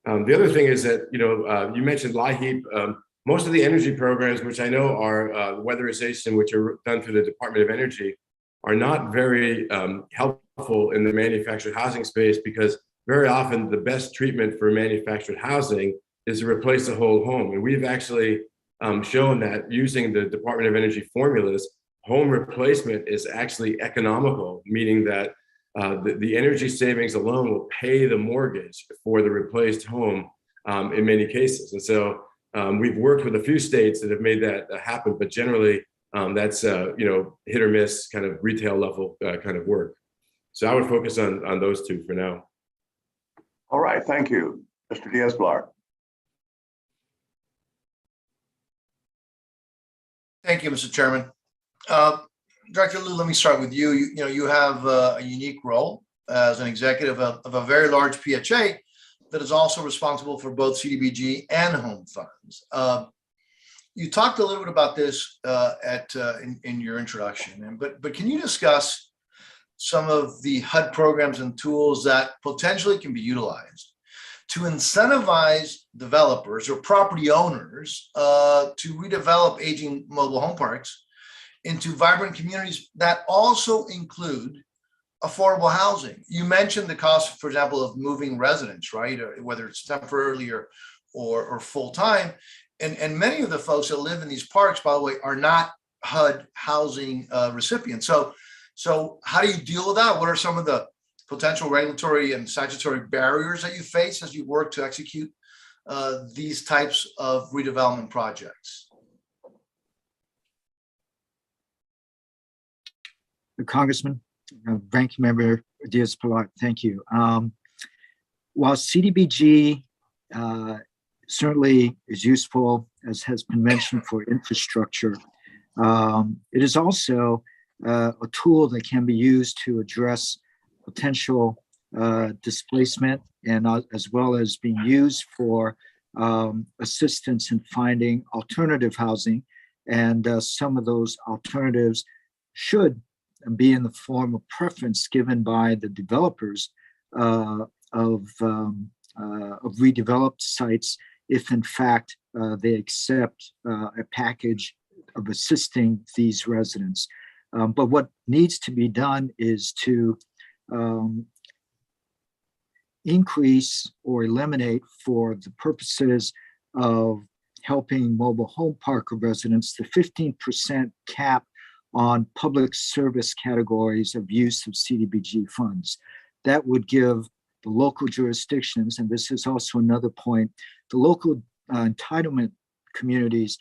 The other thing is that you mentioned LIHEAP. Most of the energy programs, which I know are weatherization, which are done through the Department of Energy, are not very helpful in the manufactured housing space, because very often the best treatment for manufactured housing is to replace the whole home. And we've actually shown that using the Department of Energy formulas, home replacement is actually economical, meaning that the energy savings alone will pay the mortgage for the replaced home in many cases. And so we've worked with a few states that have made that happen, but generally that's hit or miss kind of retail level kind of work. So I would focus on those two for now. All right, thank you. Mr. Diaz-Balart. Thank you, Mr. Chairman. Director Liu, let me start with you. You have a unique role as an executive of a very large PHA that is also responsible for both CDBG and home funds. You talked a little bit about this in your introduction, but can you discuss some of the HUD programs and tools that potentially can be utilized to incentivize developers or property owners to redevelop aging mobile home parks into vibrant communities that also include affordable housing? You mentioned the cost, for example, of moving residents, right? Or whether it's temporarily or full-time. And many of the folks that live in these parks, by the way, are not HUD housing recipients. So how do you deal with that? What are some of the potential regulatory and statutory barriers that you face as you work to execute these types of redevelopment projects? Congressman, Ranking Member Diaz-Balart, thank you. While CDBG certainly is useful, as has been mentioned, for infrastructure, it is also a tool that can be used to address potential displacement, and as well as being used for assistance in finding alternative housing. And some of those alternatives should be in the form of preference given by the developers of redeveloped sites, if in fact they accept a package of assisting these residents. But what needs to be done is to increase or eliminate, for the purposes of helping mobile home park residents, the 15% cap on public service categories of use of CDBG funds. That would give the local jurisdictions, and this is also another point, the local entitlement communities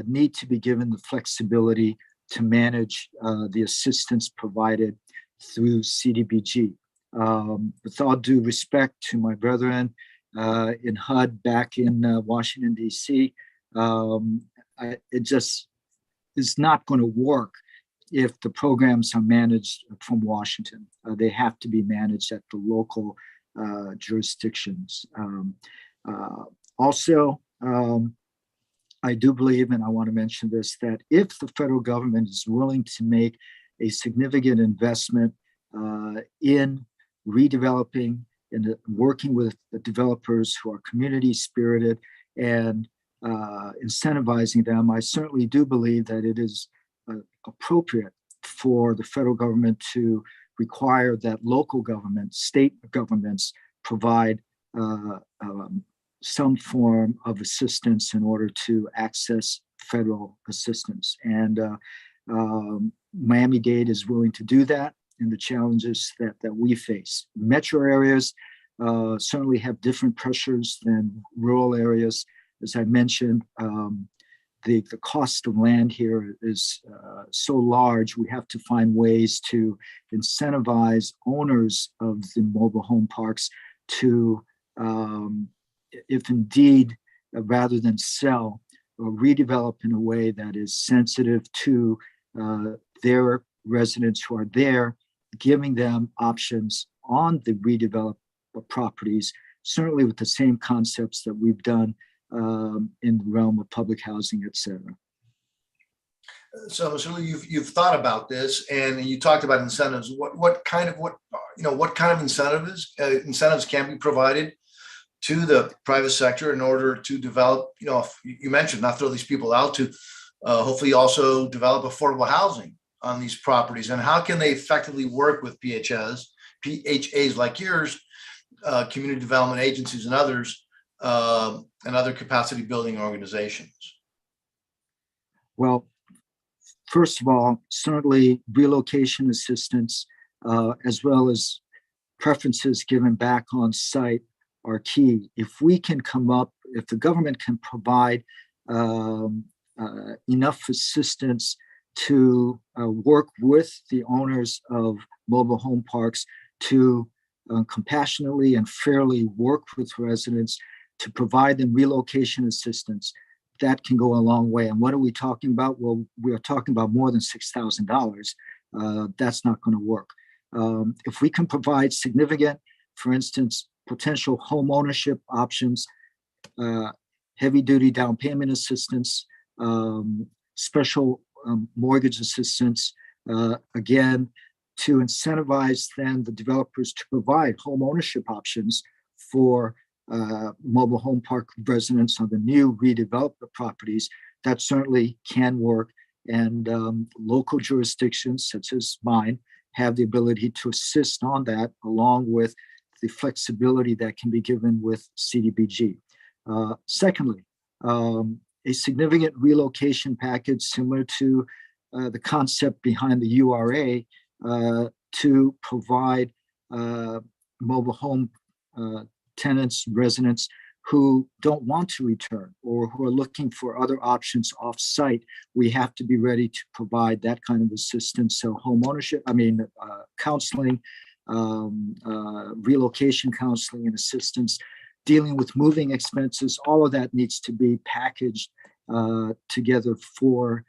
need to be given the flexibility to manage the assistance provided through CDBG. With all due respect to my brethren in HUD back in Washington, D.C., it just is not going to work if the programs are managed from Washington. They have to be managed at the local jurisdictions. Also, I do believe, and I want to mention this, that if the federal government is willing to make a significant investment in redeveloping and working with the developers who are community spirited and incentivizing them, I certainly do believe that it is appropriate for the federal government to require that local governments, state governments, provide some form of assistance in order to access federal assistance. And Miami-Dade is willing to do that in the challenges that we face. Metro areas certainly have different pressures than rural areas. As I mentioned, the cost of land here is so large, we have to find ways to incentivize owners of the mobile home parks to, if indeed, rather than sell, or redevelop in a way that is sensitive to their residents who are there, giving them options on the redeveloped properties, certainly with the same concepts that we've done in the realm of public housing, et cetera. So you've thought about this, and you talked about incentives. What kind of incentives can be provided to the private sector in order to develop? You mentioned not throw these people out, to hopefully also develop affordable housing on these properties, and how can they effectively work with PHAs like yours, community development agencies, and others, and other capacity building organizations? Well, first of all, certainly relocation assistance, as well as preferences given back on site, are key. If we can if the government can provide enough assistance to work with the owners of mobile home parks to compassionately and fairly work with residents to provide them relocation assistance, that can go a long way. And what are we talking about? Well, we are talking about more than $6,000. That's not going to work. If we can provide significant, for instance, potential home ownership options, heavy duty down payment assistance, special mortgage assistance, again, to incentivize then the developers to provide home ownership options for mobile home park residents on the new redeveloped properties, that certainly can work. And local jurisdictions such as mine have the ability to assist on that, along with the flexibility that can be given with CDBG. Secondly, a significant relocation package similar to the concept behind the URA to provide mobile home tenants, residents who don't want to return or who are looking for other options off-site. We have to be ready to provide that kind of assistance. So home ownership, counseling, relocation counseling and assistance, dealing with moving expenses, all of that needs to be packaged together for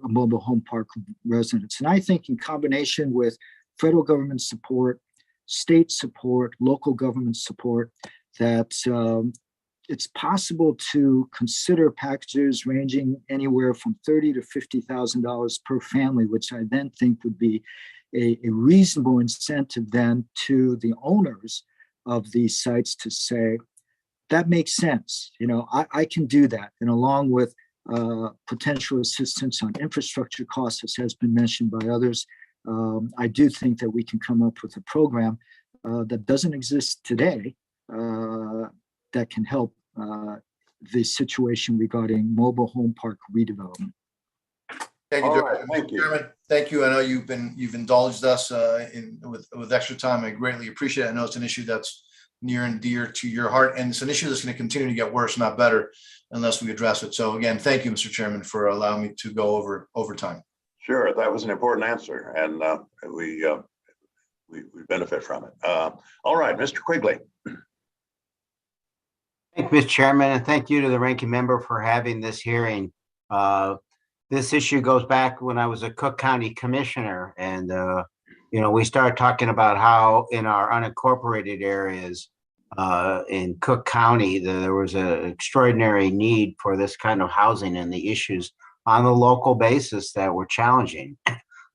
mobile home park residents. And I think in combination with federal government support, state support, local government support, that it's possible to consider packages ranging anywhere from $30,000 to $50,000 per family, which I then think would be a reasonable incentive then to the owners of these sites to say, that makes sense. I can do that. And along with potential assistance on infrastructure costs, as has been mentioned by others, I do think that we can come up with a program that doesn't exist today that can help the situation regarding mobile home park redevelopment. Thank you, All right, Mr. thank you. Chairman. Thank you. I know you've indulged us with extra time. I greatly appreciate it. I know it's an issue that's near and dear to your heart, and it's an issue that's going to continue to get worse, not better, unless we address it. So again, thank you, Mr. Chairman, for allowing me to go over time. Sure, that was an important answer, and we benefit from it. All right, Mr. Quigley. Thank you, Mr. Chairman, and thank you to the ranking member for having this hearing. This issue goes back when I was a Cook County Commissioner, and we started talking about how in our unincorporated areas in Cook County, there was an extraordinary need for this kind of housing and the issues on the local basis that were challenging.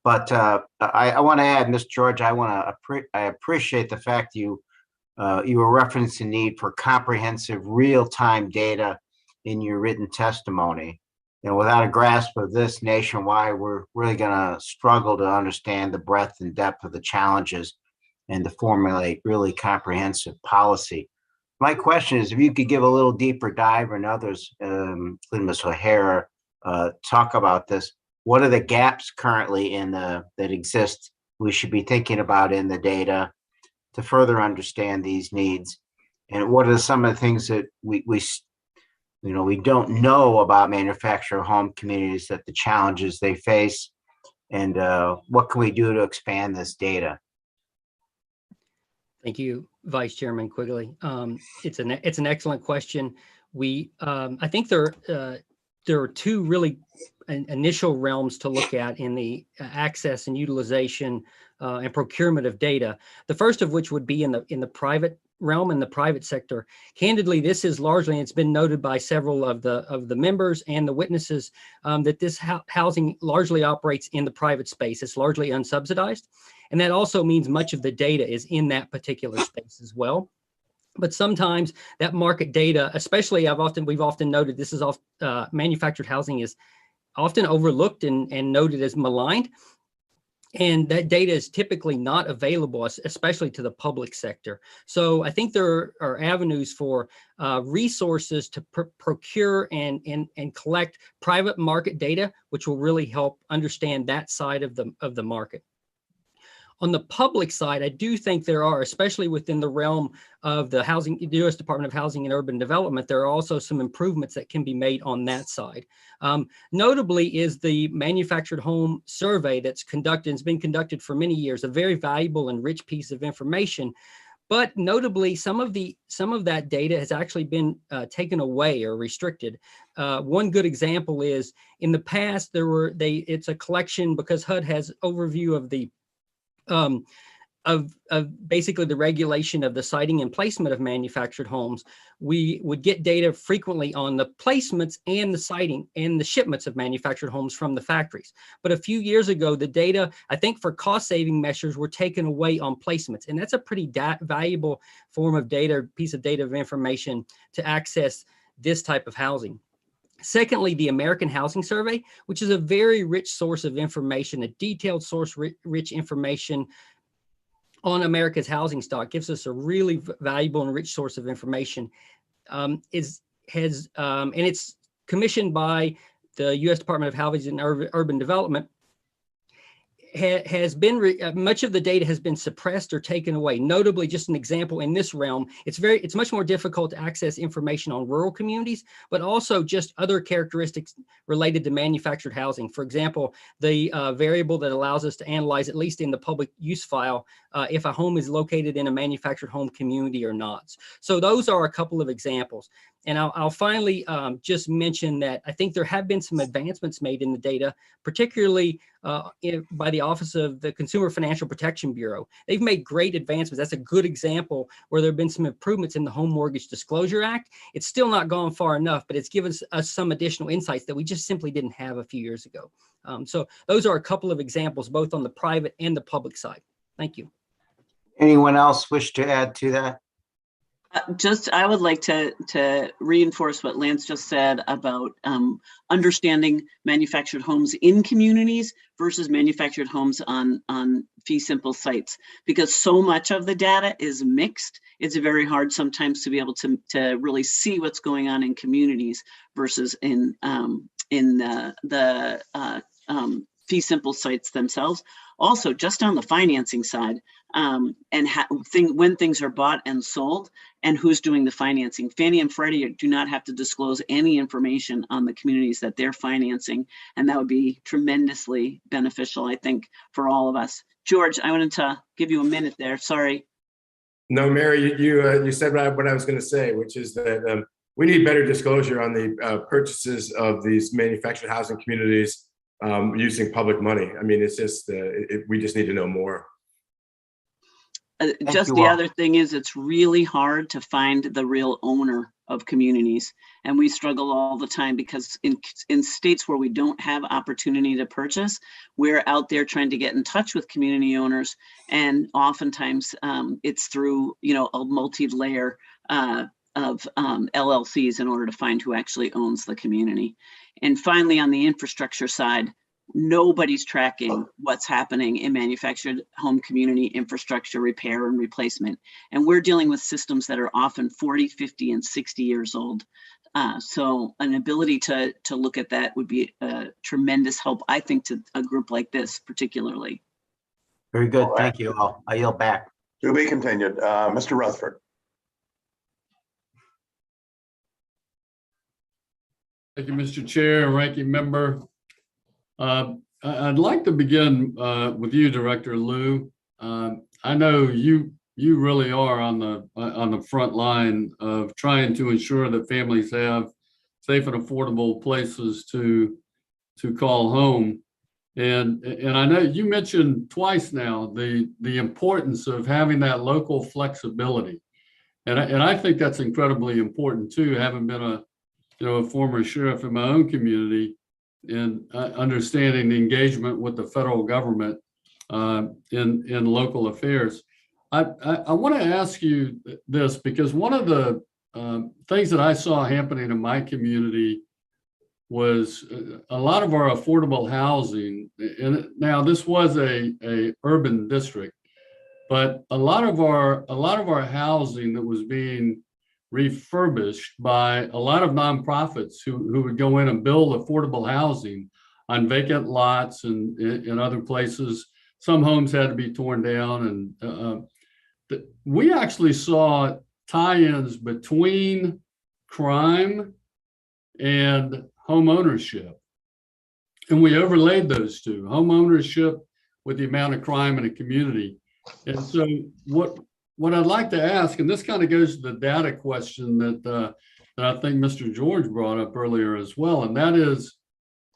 But I want to add, Ms. George, I appreciate the fact you were referencing the need for comprehensive real-time data in your written testimony. Without a grasp of this nationwide, we're really going to struggle to understand the breadth and depth of the challenges and to formulate really comprehensive policy. My question is, if you could give a little deeper dive, and others, Ms. O'Hara, talk about this. What are the gaps currently that exist we should be thinking about in the data to further understand these needs? And what are some of the things that we don't know about manufactured home communities, that the challenges they face, and what can we do to expand this data? Thank you, Vice Chairman Quigley. It's an excellent question. I think there are two really initial realms to look at in the access and utilization and procurement of data. The first of which would be in the private realm, in the private sector. Candidly, this is largely, and it's been noted by several of the members and the witnesses, that this housing largely operates in the private space. It's largely unsubsidized. And that also means much of the data is in that particular space as well. But sometimes that market data, especially we've often noted this is manufactured housing is often overlooked and noted as maligned. And that data is typically not available, especially to the public sector. So I think there are avenues for resources to procure and collect private market data, which will really help understand that side of the market. On the public side, I do think there are, especially within the realm of the U.S. Department of Housing and Urban Development, there are also some improvements that can be made on that side. Notably is the manufactured home survey that's conducted, and it's been conducted for many years, a very valuable and rich piece of information. But notably, some of that data has actually been taken away or restricted. One good example is in the past, it's a collection, because HUD has overview of the of basically the regulation of the siting and placement of manufactured homes. We would get data frequently on the placements and the siting and the shipments of manufactured homes from the factories. But a few years ago, the data, I think for cost saving measures, were taken away on placements. And that's a pretty valuable form of data, piece of data of information to access this type of housing. Secondly, the American Housing Survey, which is a very rich source of information, a detailed source, rich information on America's housing stock, gives us a really valuable and rich source of information. And it's commissioned by the U.S. Department of Housing and Urban Development. Has been much of the data has been suppressed or taken away. Notably, just an example in this realm, it's much more difficult to access information on rural communities, but also just other characteristics related to manufactured housing. For example, the variable that allows us to analyze, at least in the public use file, if a home is located in a manufactured home community or not. So those are a couple of examples. And I'll finally just mention that I think there have been some advancements made in the data, particularly by the Office of the Consumer Financial Protection Bureau. They've made great advancements. That's a good example where there have been some improvements in the Home Mortgage Disclosure Act. It's still not gone far enough, but it's given us some additional insights that we just simply didn't have a few years ago. So those are a couple of examples, both on the private and the public side. Thank you. Anyone else wish to add to that? I would like to reinforce what Lance just said about understanding manufactured homes in communities versus manufactured homes on fee simple sites, because so much of the data is mixed. It's very hard sometimes to be able to really see what's going on in communities versus in the fee simple sites themselves. Also, just on the financing side, and when things are bought and sold, and who's doing the financing. Fannie and Freddie do not have to disclose any information on the communities that they're financing, and that would be tremendously beneficial, I think, for all of us. George, I wanted to give you a minute there. Sorry. No, Mary, you said right what I was going to say, which is that we need better disclosure on the purchases of these manufactured housing communities using public money. I mean, it's just we just need to know more. Just the other thing is, it's really hard to find the real owner of communities, and we struggle all the time because in states where we don't have opportunity to purchase, we're out there trying to get in touch with community owners, and oftentimes it's through a multi-layer of LLCs in order to find who actually owns the community. And finally, on the infrastructure side, nobody's tracking what's happening in manufactured home community infrastructure repair and replacement. And we're dealing with systems that are often 40, 50, and 60 years old. So an ability to look at that would be a tremendous help, I think, to a group like this particularly. Very good. All right. Thank you all. I yield back. To be continued. Mr. Rutherford. Thank you, Mr. Chair and Ranking Member. I'd like to begin with you, Director Liu. I know you really are on the front line of trying to ensure that families have safe and affordable places to call home. And I know you mentioned twice now the importance of having that local flexibility, and I think that's incredibly important too. Having been a former sheriff in my own community, and understanding the engagement with the federal government in local affairs. I want to ask you this, because one of the things that I saw happening in my community was a lot of our affordable housing, and now this was a urban district, but a lot of our housing that was being refurbished by a lot of nonprofits who would go in and build affordable housing on vacant lots and in other places. Some homes had to be torn down, and we actually saw tie-ins between crime and home ownership, and we overlaid those two, home ownership with the amount of crime in a community. And so what I'd like to ask, and this kind of goes to the data question that I think Mr. George brought up earlier as well, and that is,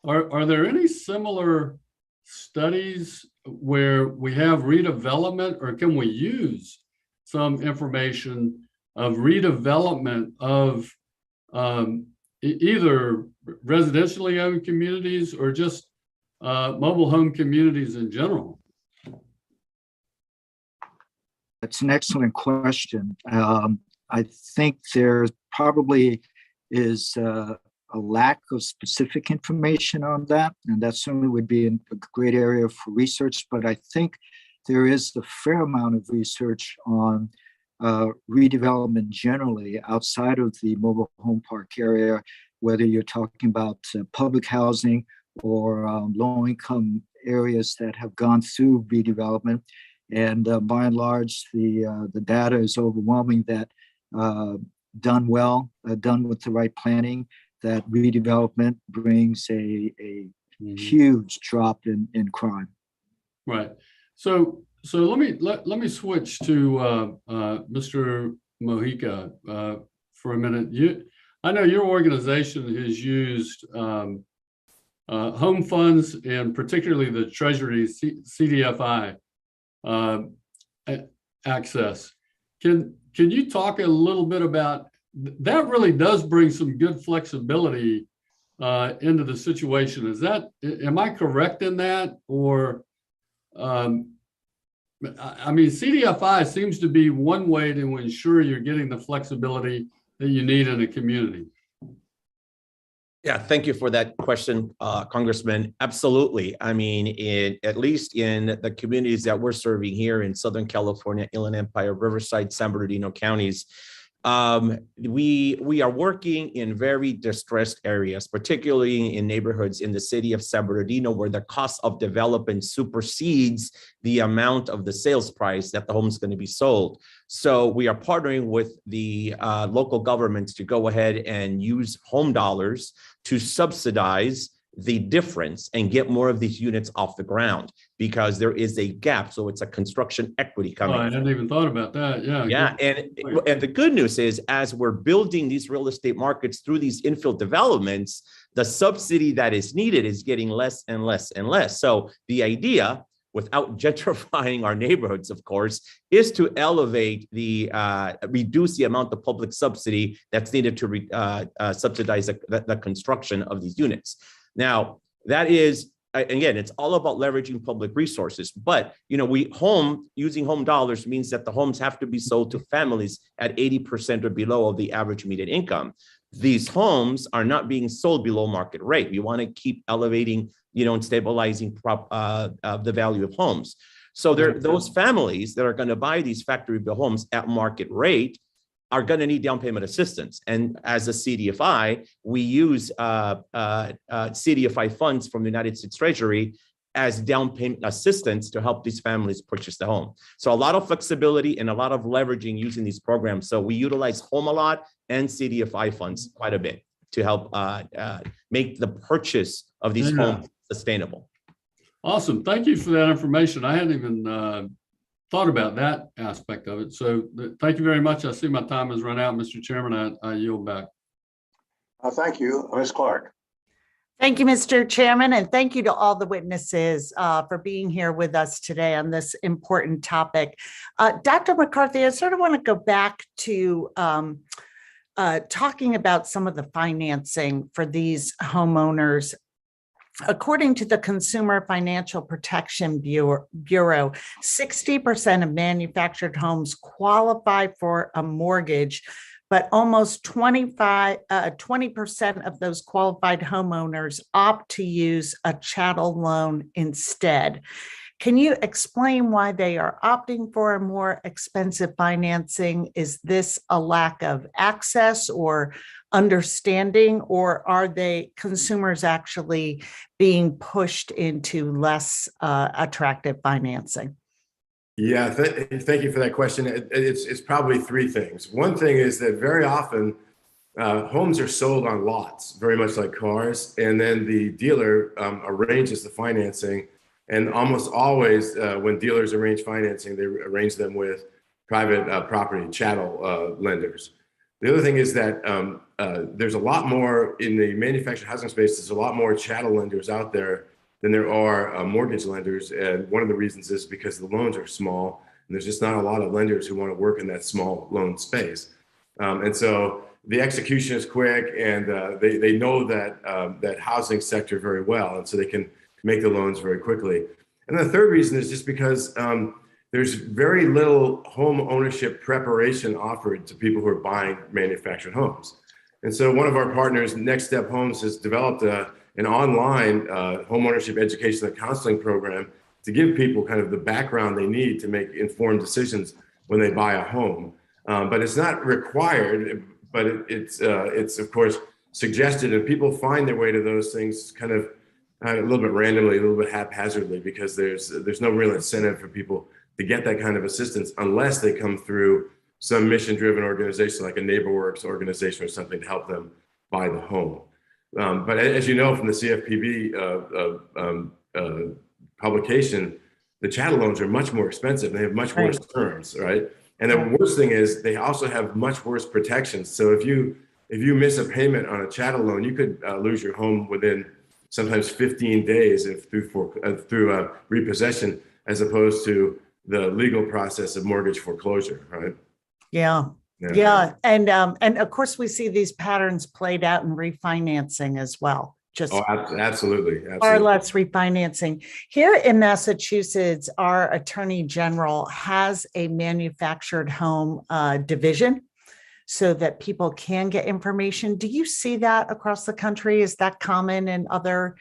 are there any similar studies where we have redevelopment, or can we use some information of redevelopment of either residentially owned communities or just mobile home communities in general? That's an excellent question. I think there probably is a lack of specific information on that, and that certainly would be a great area for research. But I think there is a fair amount of research on redevelopment generally outside of the mobile home park area, whether you're talking about public housing or low-income areas that have gone through redevelopment. And by and large, the data is overwhelming that done well, done with the right planning, that redevelopment brings a huge drop in crime. Right. So let me switch to Mr. Mojica for a minute. I know your organization has used home funds, and particularly the Treasury CDFI access. Can you talk a little bit about that? Really does bring some good flexibility into the situation. Am I correct in that? Or I mean, CDFI seems to be one way to ensure you're getting the flexibility that you need in a community. Yeah, thank you for that question, Congressman. Absolutely. I mean, at least in the communities that we're serving here in Southern California, Inland Empire, Riverside, San Bernardino counties, we are working in very distressed areas, particularly in neighborhoods in the city of San Bernardino, where the cost of development supersedes the amount of the sales price that the home is going to be sold. So we are partnering with the local governments to go ahead and use home dollars to subsidize the difference and get more of these units off the ground, because there is a gap. So it's a construction equity coming. Oh, I hadn't even thought about that. Yeah. Yeah. And the good news is, as we're building these real estate markets through these infill developments, the subsidy that is needed is getting less and less and less. So the idea, without gentrifying our neighborhoods, of course, is to elevate reduce the amount of public subsidy that's needed to subsidize the construction of these units. Now, that is, again, it's all about leveraging public resources, but using home dollars means that the homes have to be sold to families at 80% or below of the average median income. These homes are not being sold below market rate. We want to keep elevating, and stabilizing the value of homes. So those families that are going to buy these factory built homes at market rate are going to need down payment assistance. And as a CDFI, we use CDFI funds from the United States Treasury as down payment assistance to help these families purchase the home. So a lot of flexibility and a lot of leveraging using these programs. So we utilize Home a Lot and CDFI funds quite a bit to help make the purchase of these homes sustainable. Awesome. Thank you for that information. I hadn't even thought about that aspect of it. So thank you very much. I see my time has run out, Mr. Chairman. I yield back. Thank you, Ms. Clark. Thank you, Mr. Chairman, and thank you to all the witnesses for being here with us today on this important topic. Dr. McCarthy, I sort of want to go back to talking about some of the financing for these homeowners. According to the Consumer Financial Protection Bureau, 60% of manufactured homes qualify for a mortgage, but almost 20% of those qualified homeowners opt to use a chattel loan instead. Can you explain why they are opting for a more expensive financing? Is this a lack of access or understanding, or are they consumers actually being pushed into less attractive financing? Yeah, thank you for that question. It's probably three things. One thing is that very often homes are sold on lots, very much like cars, and then the dealer arranges the financing. And almost always when dealers arrange financing, they arrange them with private property chattel lenders. The other thing is that there's a lot more in the manufactured housing space. There's a lot more chattel lenders out there than there are mortgage lenders. And one of the reasons is because the loans are small and there's just not a lot of lenders who want to work in that small loan space. And so the execution is quick, and they know that housing sector very well. And so they can make the loans very quickly. And the third reason is just because there's very little home ownership preparation offered to people who are buying manufactured homes. And so one of our partners, Next Step Homes, has developed an online home ownership education and counseling program to give people kind of the background they need to make informed decisions when they buy a home. But it's not required, but it's of course suggested, and people find their way to those things kind of a little bit randomly, a little bit haphazardly, because there's no real incentive for people to get that kind of assistance unless they come through some mission-driven organization like a NeighborWorks organization or something to help them buy the home. But as you know from the CFPB publication, the chattel loans are much more expensive. They have much worse terms, right? And the worst thing is they also have much worse protections. So if you miss a payment on a chattel loan, you could lose your home within sometimes 15 days through repossession, as opposed to the legal process of mortgage foreclosure, right? Yeah. And of course, we see these patterns played out in refinancing as well. Absolutely. Far less refinancing. Here in Massachusetts, our Attorney General has a manufactured home division. so that people can get information. Do you see that across the country? Is that common in other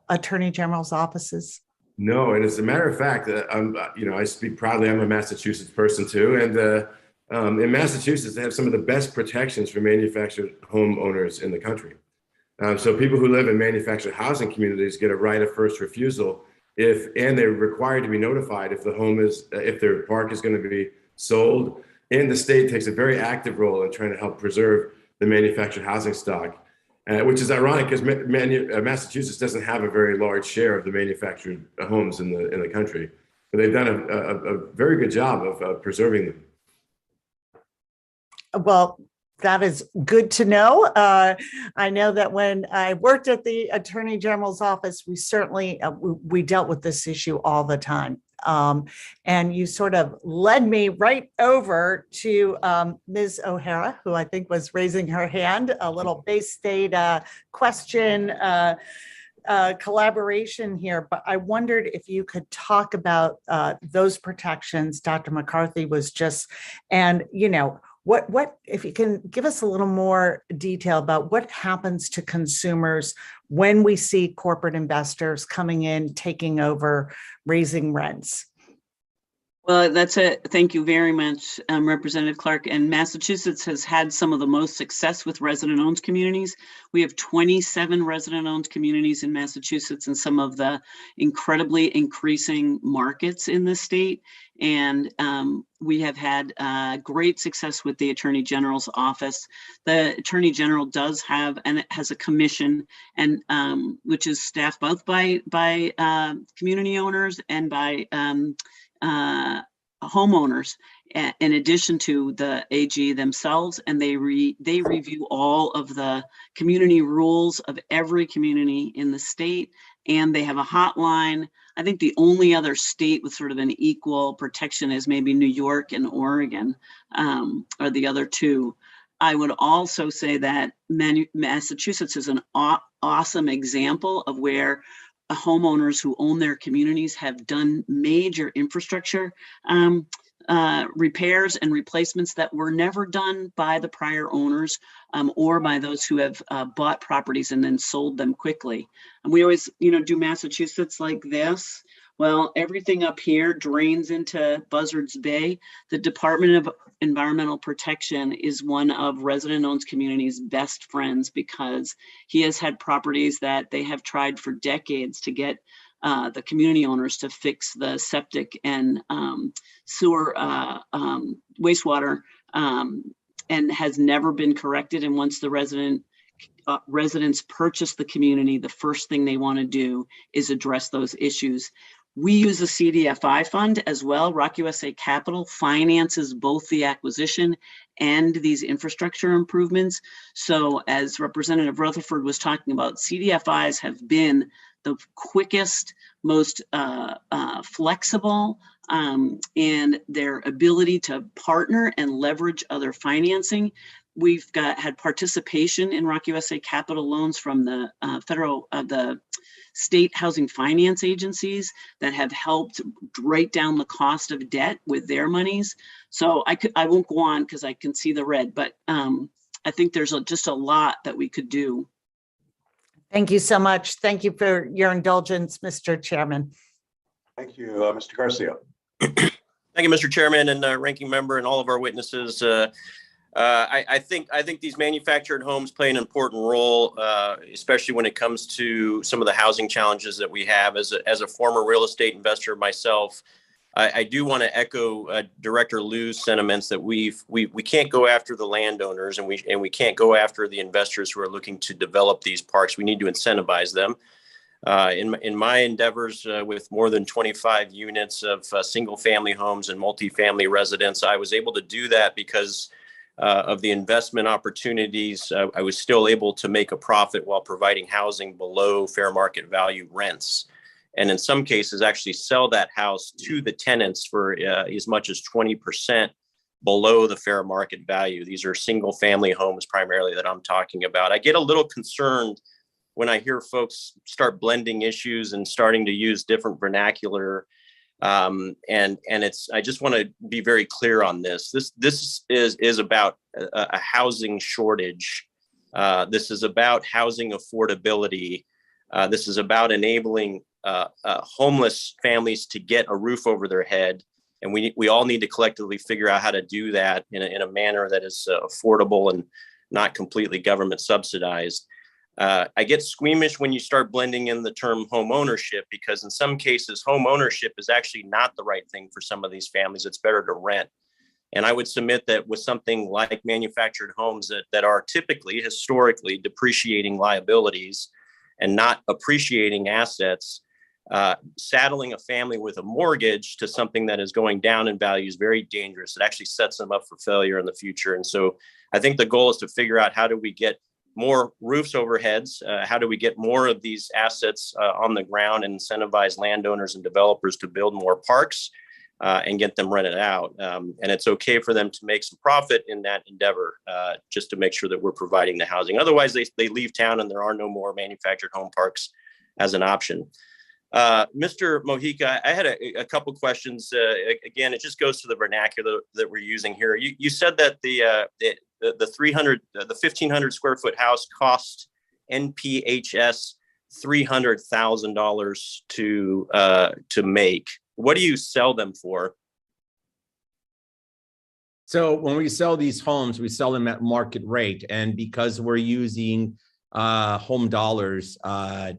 attorney general's offices? No, and as a matter of fact, I speak proudly. I'm a Massachusetts person too, and in Massachusetts, they have some of the best protections for manufactured homeowners in the country. So people who live in manufactured housing communities get a right of first refusal and they're required to be notified if their park is going to be sold. And the state takes a very active role in trying to help preserve the manufactured housing stock, which is ironic because Massachusetts doesn't have a very large share of the manufactured homes in the country. But they've done a very good job of preserving them. Well, that is good to know. I know that when I worked at the Attorney General's office, we certainly we dealt with this issue all the time. And you sort of led me right over to Ms. O'Hara, who I think was raising her hand, a little Bay State question collaboration here. But I wondered if you could talk about those protections Dr. McCarthy was just, and what if you can give us a little more detail about what happens to consumers when we see corporate investors coming in, taking over, raising rents? Well, thank you very much, Representative Clark. And Massachusetts has had some of the most success with resident-owned communities. We have 27 resident-owned communities in Massachusetts and some of the incredibly increasing markets in the state. And we have had great success with the Attorney General's office. The Attorney General does have, and it has a commission, and which is staffed both by community owners and by homeowners, in addition to the AG themselves, and they review all of the community rules of every community in the state, and they have a hotline. I think the only other state with sort of an equal protection is maybe New York and Oregon, are the other two. I would also say that Massachusetts is an awesome example of where homeowners who own their communities have done major infrastructure repairs and replacements that were never done by the prior owners or by those who have bought properties and then sold them quickly. And we always, do Massachusetts like this. Well, everything up here drains into Buzzards Bay. The Department of Environmental Protection is one of resident-owned communities' best friends because he has had properties that they have tried for decades to get the community owners to fix the septic and sewer wastewater, and has never been corrected. And once the residents purchase the community, the first thing they want to do is address those issues. We use a CDFI fund as well. Rock USA Capital finances both the acquisition and these infrastructure improvements. So as Representative Rutherford was talking about, CDFIs have been the quickest, most flexible, and their ability to partner and leverage other financing. We've had participation in Rock USA Capital loans from the the state housing finance agencies that have helped write down the cost of debt with their monies. So I won't go on because I can see the red, but I think there's just a lot that we could do. Thank you so much. Thank you for your indulgence, Mr. Chairman. Thank you, Mr. Garcia. Thank you, Mr. Chairman and ranking member and all of our witnesses. I think these manufactured homes play an important role, especially when it comes to some of the housing challenges that we have. As a former real estate investor myself, I do want to echo Director Liu's sentiments that we can't go after the landowners and we can't go after the investors who are looking to develop these parks. We need to incentivize them. In my endeavors with more than 25 units of single family homes and multifamily residents, I was able to do that because of the investment opportunities. I was still able to make a profit while providing housing below fair market value rents. And in some cases, actually sell that house to the tenants for as much as 20% below the fair market value. These are single family homes primarily that I'm talking about. I get a little concerned when I hear folks start blending issues and starting to use different vernacular And it's, I just want to be very clear on this. This is about a housing shortage. This is about housing affordability. This is about enabling homeless families to get a roof over their head. And we all need to collectively figure out how to do that in a manner that is affordable and not completely government subsidized. I get squeamish when you start blending in the term home ownership, because in some cases, home ownership is actually not the right thing for some of these families. It's better to rent. And I would submit that with something like manufactured homes that are typically, historically, depreciating liabilities and not appreciating assets, saddling a family with a mortgage to something that is going down in value is very dangerous. It actually sets them up for failure in the future. And so I think the goal is to figure out, how do we get more roofs over heads? How do we get more of these assets on the ground and incentivize landowners and developers to build more parks and get them rented out? And it's okay for them to make some profit in that endeavor, just to make sure that we're providing the housing. Otherwise, they leave town and there are no more manufactured home parks as an option. Mr. Mojica, I had a couple questions. Again, it just goes to the vernacular that we're using here. You said that the 1,500 square foot house cost NPHS $300,000 to make. What do you sell them for? So when we sell these homes, we sell them at market rate, and because we're using home dollars to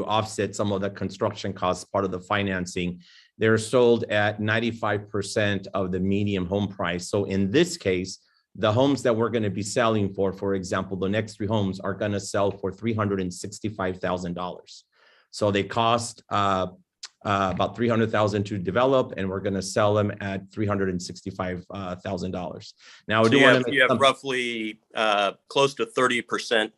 offset some of the construction costs, part of the financing, they're sold at 95% of the median home price. So in this case, the homes that we're going to be selling for example, the next 3 homes are going to sell for $365,000. So they cost about $300,000 to develop, and we're going to sell them at $365,000. Now, so you have roughly close to 30%,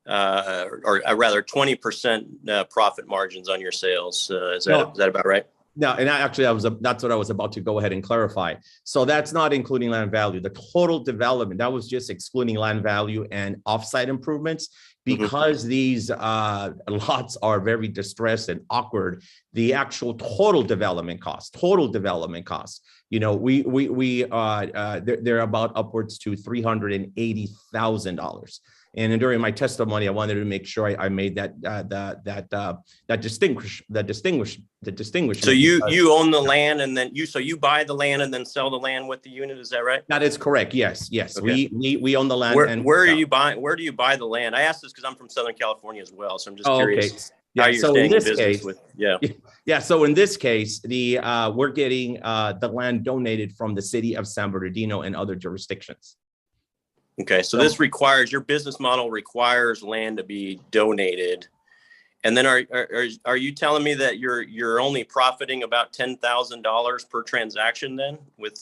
or rather 20% profit margins on your sales. Is that about right? No, and that's what I was about to go ahead and clarify. So that's not including land value. The total development, that was just excluding land value and offsite improvements. Because these lots are very distressed and awkward, the actual total development cost, you know, they're about upwards to $380,000. And during my testimony, I wanted to make sure I made that distinguishment. So you own the land, and then you buy the land and then sell the land with the unit. Is that right? That is correct. Yes. Okay. We own the land. Where are you buying? Where do you buy the land? I asked this because I'm from Southern California as well, so I'm just curious. Okay. How you're staying in business with. Yeah. So in this case, we're getting the land donated from the city of San Bernardino and other jurisdictions. Okay, so this requires, your business model requires land to be donated, and then are you telling me that you're only profiting about $10,000 per transaction then with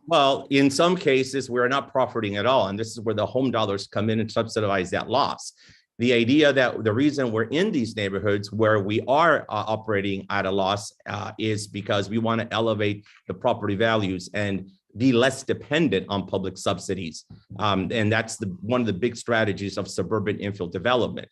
Well, in some cases we're not profiting at all, and this is where the home dollars come in and subsidize that loss. The idea that the reason we're in these neighborhoods where we are operating at a loss is because we want to elevate the property values and be less dependent on public subsidies. And that's one of the big strategies of suburban infill development.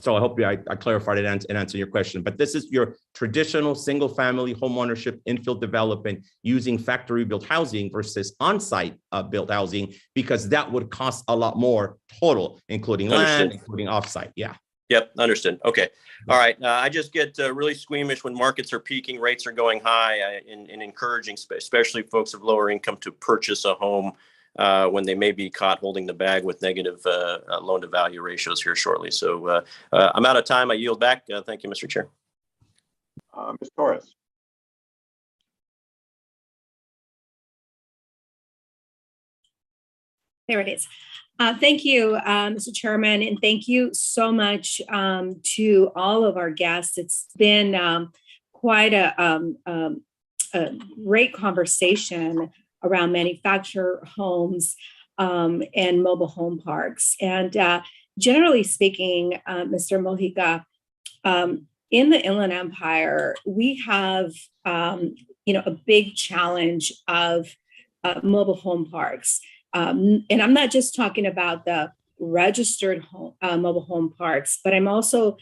So I hope I clarified it and answered your question, but this is your traditional single family home ownership infill development using factory built housing versus on-site built housing, because that would cost a lot more total, including land, including offsite. Yeah. Yep, understood. Okay. All right. I just get really squeamish when markets are peaking, rates are going high, in encouraging, especially folks of lower income, to purchase a home when they may be caught holding the bag with negative loan to value ratios here shortly. So I'm out of time. I yield back. Thank you, Mr. Chair. Ms. Torres. There it is. Thank you, Mr. Chairman, and thank you so much to all of our guests. It's been quite a great conversation around manufactured homes and mobile home parks. And generally speaking, Mr. Mojica, in the Inland Empire, we have a big challenge of mobile home parks. And I'm not just talking about the registered mobile home parks, but I'm also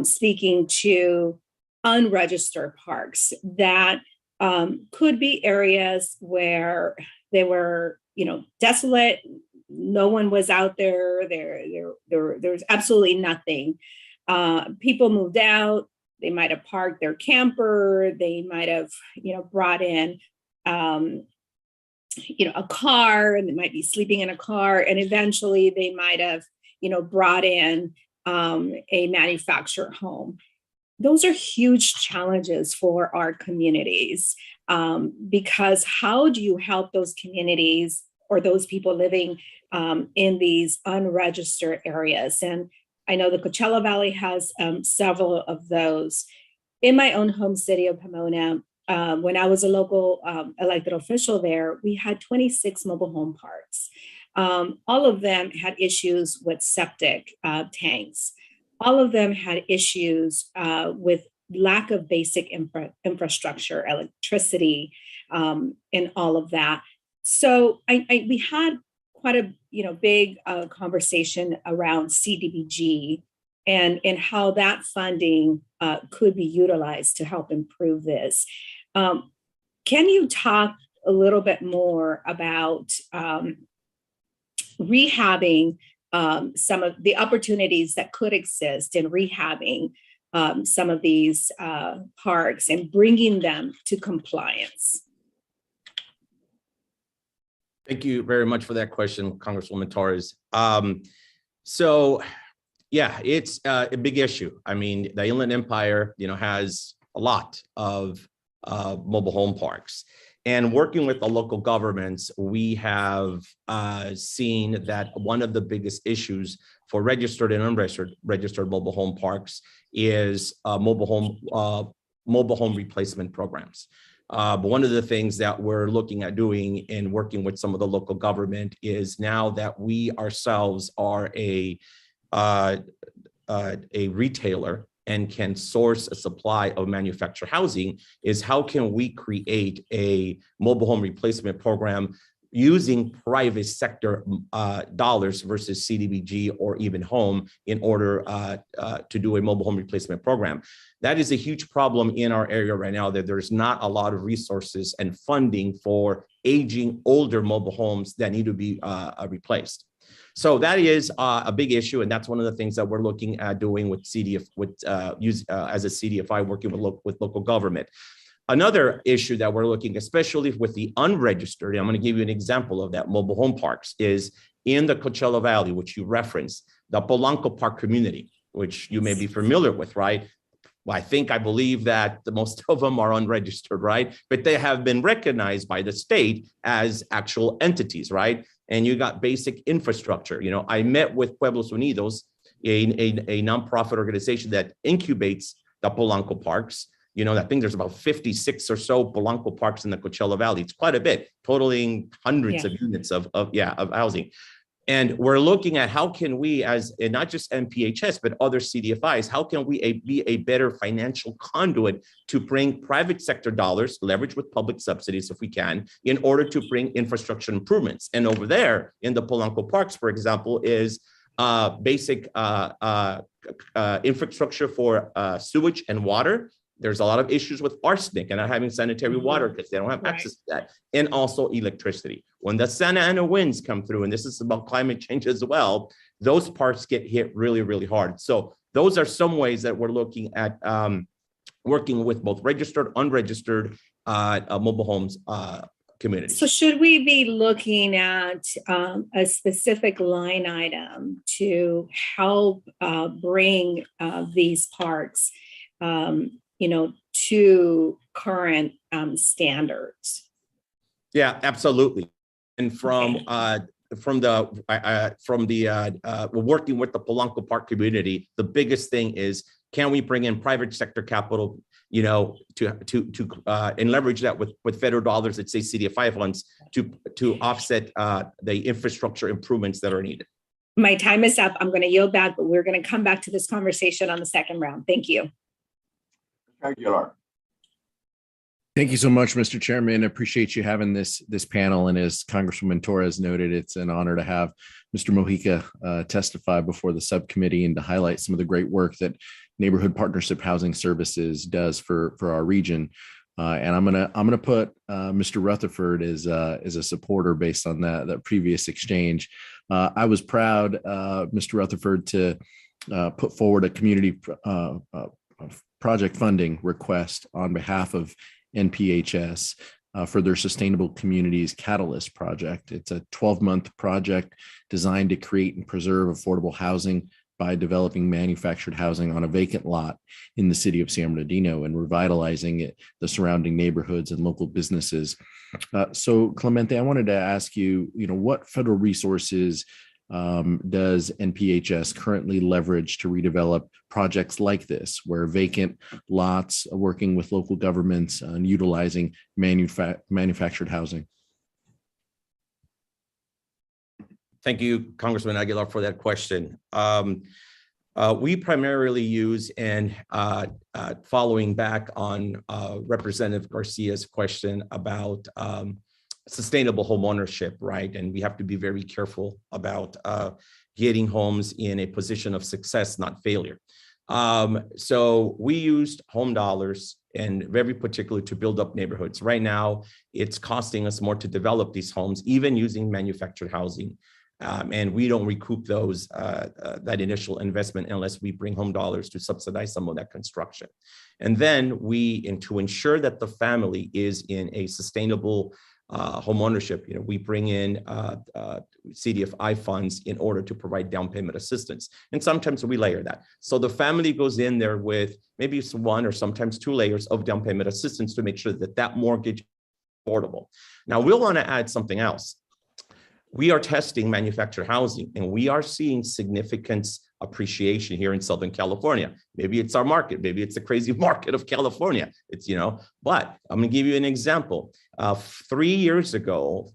speaking to unregistered parks that could be areas where they were, desolate. No one was out there. There's absolutely nothing. People moved out. They might have parked their camper. They might have, brought in, a car, and they might be sleeping in a car. And eventually they might have, brought in a manufactured home. Those are huge challenges for our communities, because how do you help those communities or those people living in these unregistered areas? And I know the Coachella Valley has several of those. In my own home city of Pomona, when I was a local elected official there, we had 26 mobile home parks. All of them had issues with septic tanks. All of them had issues with lack of basic infrastructure, electricity, and all of that. So we had quite a big conversation around CDBG and how that funding could be utilized to help improve this. Can you talk a little bit more about rehabbing some of the opportunities that could exist in rehabbing some of these parks and bringing them to compliance? Thank you very much for that question, Congresswoman Torres. So yeah, it's a big issue. I mean, the Inland Empire, has a lot of mobile home parks. And working with the local governments, we have seen that one of the biggest issues for registered and unregistered mobile home parks is mobile home replacement programs. But one of the things that we're looking at doing and working with some of the local government is, now that we ourselves are a retailer and can source a supply of manufactured housing, is how can we create a mobile home replacement program using private sector dollars versus CDBG or even home in order to do a mobile home replacement program. That is a huge problem in our area right now, that there's not a lot of resources and funding for aging older mobile homes that need to be replaced. So that is a big issue, and that's one of the things that we're looking at doing with CDF, as a CDFI, working with local government. Another issue that we're looking, especially with the unregistered, and I'm going to give you an example of that, mobile home parks, is in the Coachella Valley, which you referenced, the Polanco Park community, which you may be familiar with, right? Well, I believe that most of them are unregistered, right? But they have been recognized by the state as actual entities, right? And you got basic infrastructure. I met with Pueblos Unidos, a nonprofit organization that incubates the Polanco parks. I think there's about 56 or so Polanco parks in the Coachella Valley. It's quite a bit, totaling hundreds of units of housing. And we're looking at how can we, as and not just MPHS, but other CDFIs, how can we be a better financial conduit to bring private sector dollars, leverage with public subsidies if we can, in order to bring infrastructure improvements. And over there in the Polanco parks, for example, is basic infrastructure for sewage and water. There's a lot of issues with arsenic and not having sanitary water because they don't have access to that. And also electricity. When the Santa Ana winds come through, and this is about climate change as well, those parts get hit really, really hard. So those are some ways that we're looking at working with both registered, unregistered mobile homes communities. So should we be looking at a specific line item to help bring these parks to current standards? Yeah, absolutely. And from working with the Polanco Park community, the biggest thing is, can we bring in private sector capital, to and leverage that with federal dollars, let's say CDFI funds, to offset the infrastructure improvements that are needed. My time is up. I'm going to yield back, but we're going to come back to this conversation on the second round. Thank you. Aguilar. Thank you so much, Mr. Chairman. I appreciate you having this panel. And as Congresswoman Torres noted, it's an honor to have Mr. Mojica testify before the subcommittee and to highlight some of the great work that Neighborhood Partnership Housing Services does for our region. And I'm gonna put Mr. Rutherford as a supporter based on that previous exchange. I was proud, Mr. Rutherford, to put forward a community project funding request on behalf of NPHS for their Sustainable Communities Catalyst project. It's a 12-month project designed to create and preserve affordable housing by developing manufactured housing on a vacant lot in the city of San Bernardino and revitalizing the surrounding neighborhoods and local businesses. So Clemente, I wanted to ask you, what federal resources does NPHS currently leverage to redevelop projects like this, where vacant lots, working with local governments and utilizing manufactured housing? Thank you, Congressman Aguilar, for that question. We primarily use, and following back on Representative Garcia's question about sustainable home ownership, right? And we have to be very careful about getting homes in a position of success, not failure. So we used home dollars, and very particularly to build up neighborhoods. Right now, it's costing us more to develop these homes, even using manufactured housing. And we don't recoup that initial investment unless we bring home dollars to subsidize some of that construction. And then to ensure that the family is in a sustainable home ownership, we bring in CDFI funds in order to provide down payment assistance. And sometimes we layer that. So the family goes in there with maybe one or sometimes two layers of down payment assistance to make sure that that mortgage is affordable. Now, we'll want to add something else. We are testing manufactured housing, and we are seeing significant appreciation here in Southern California. Maybe it's our market. Maybe it's the crazy market of California. But I'm going to give you an example. 4 years ago,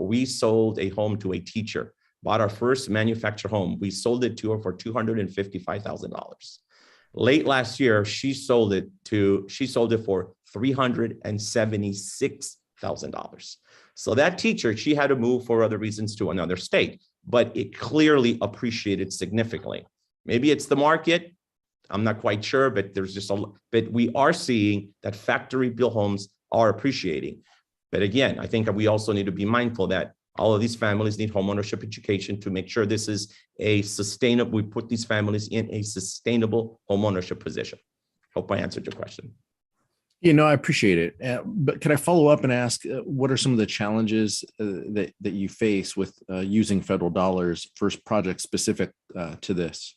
we sold a home to a teacher, bought our first manufactured home. We sold it to her for $255,000. Late last year, she sold it for $376,000. So that teacher, she had to move for other reasons to another state, but it clearly appreciated significantly. Maybe it's the market. I'm not quite sure, but but we are seeing that factory built homes are appreciating. But again, I think we also need to be mindful that all of these families need homeownership education to make sure this is we put these families in a sustainable homeownership position. Hope I answered your question. I appreciate it. But can I follow up and ask, what are some of the challenges that you face with using federal dollars for projects specific to this?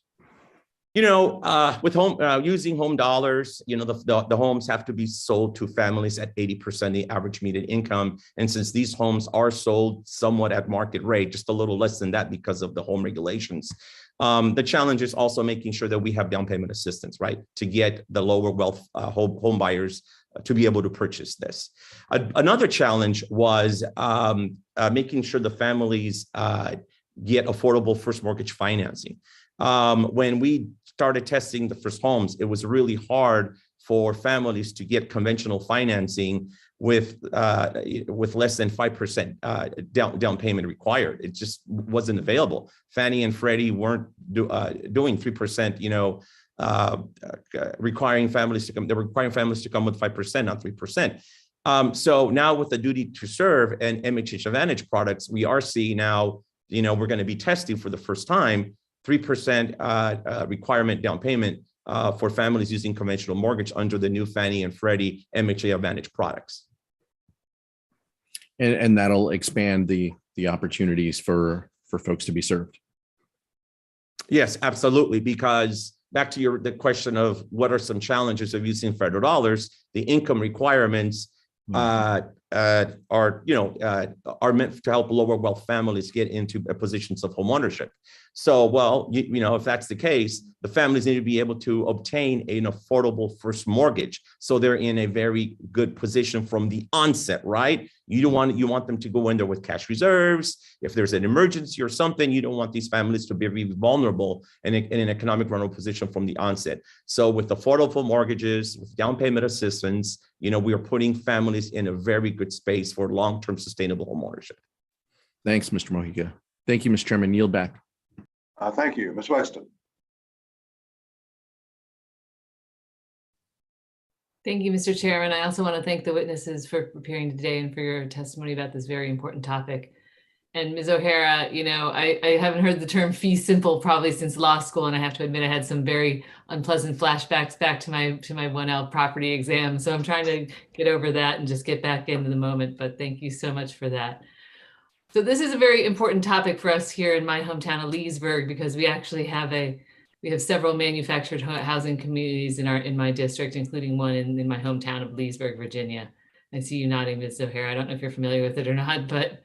With using home dollars, the homes have to be sold to families at 80% the average median income. And since these homes are sold somewhat at market rate, just a little less than that because of the home regulations, the challenge is also making sure that we have down payment assistance, right, to get the lower wealth home buyers to be able to purchase this. Another challenge was making sure the families get affordable first mortgage financing. When we started testing the first homes, it was really hard for families to get conventional financing with less than 5% down payment required. It just wasn't available. Fannie and Freddie weren't doing 3%, requiring families to come. They're requiring families to come with 5%, not 3%. So now with the duty to serve and MHH Advantage products, we are seeing now, we're going to be testing for the first time 3% requirement down payment for families using conventional mortgage under the new Fannie and Freddie MHA Advantage products. And that'll expand the opportunities for folks to be served. Yes, absolutely. Because back to the question of what are some challenges of using federal dollars, the income requirements are meant to help lower wealth families get into positions of home ownership. So, if that's the case, the families need to be able to obtain an affordable first mortgage. So they're in a very good position from the onset, right? You want them to go in there with cash reserves. If there's an emergency or something, you don't want these families to be really vulnerable in an economic vulnerable position from the onset. So with affordable mortgages, with down payment assistance, we are putting families in a very good space for long-term sustainable home ownership. Thanks, Mr. Mojica. Thank you, Mr. Chairman. Yield back. Thank you, Ms. Weston. Thank you, Mr. Chairman. I also want to thank the witnesses for appearing today and for your testimony about this very important topic. And Ms. O'Hara, you know, I haven't heard the term fee simple probably since law school, and I have to admit I had some very unpleasant flashbacks back to my 1L property exam. So I'm trying to get over that and just get back into the moment. But thank you so much for that. So this is a very important topic for us here in my hometown of Leesburg, because we actually have several manufactured housing communities in my district, including one in my hometown of Leesburg, Virginia. I see you nodding, Ms. O'Hara. I don't know if you're familiar with it or not, but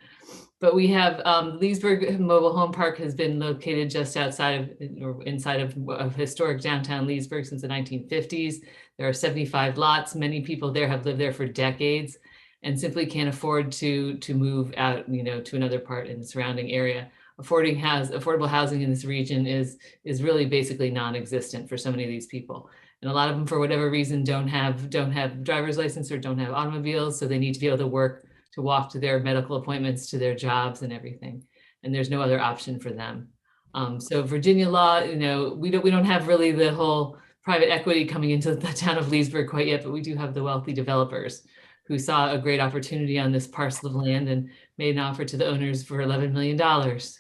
we have Leesburg Mobile Home Park has been located just outside of or inside of historic downtown Leesburg since the 1950s. There are 75 lots. Many people there have lived there for decades and simply can't afford to move out, you know, to another part in the surrounding area. Affordable housing in this region is really basically non-existent for so many of these people. And a lot of them, for whatever reason, don't have driver's license or don't have automobiles, so they need to be able to walk to their medical appointments, to their jobs and everything. And there's no other option for them. So Virginia law, you know, we don't have really the whole private equity coming into the town of Leesburg quite yet, but we do have the wealthy developers who saw a great opportunity on this parcel of land and made an offer to the owners for $11 million.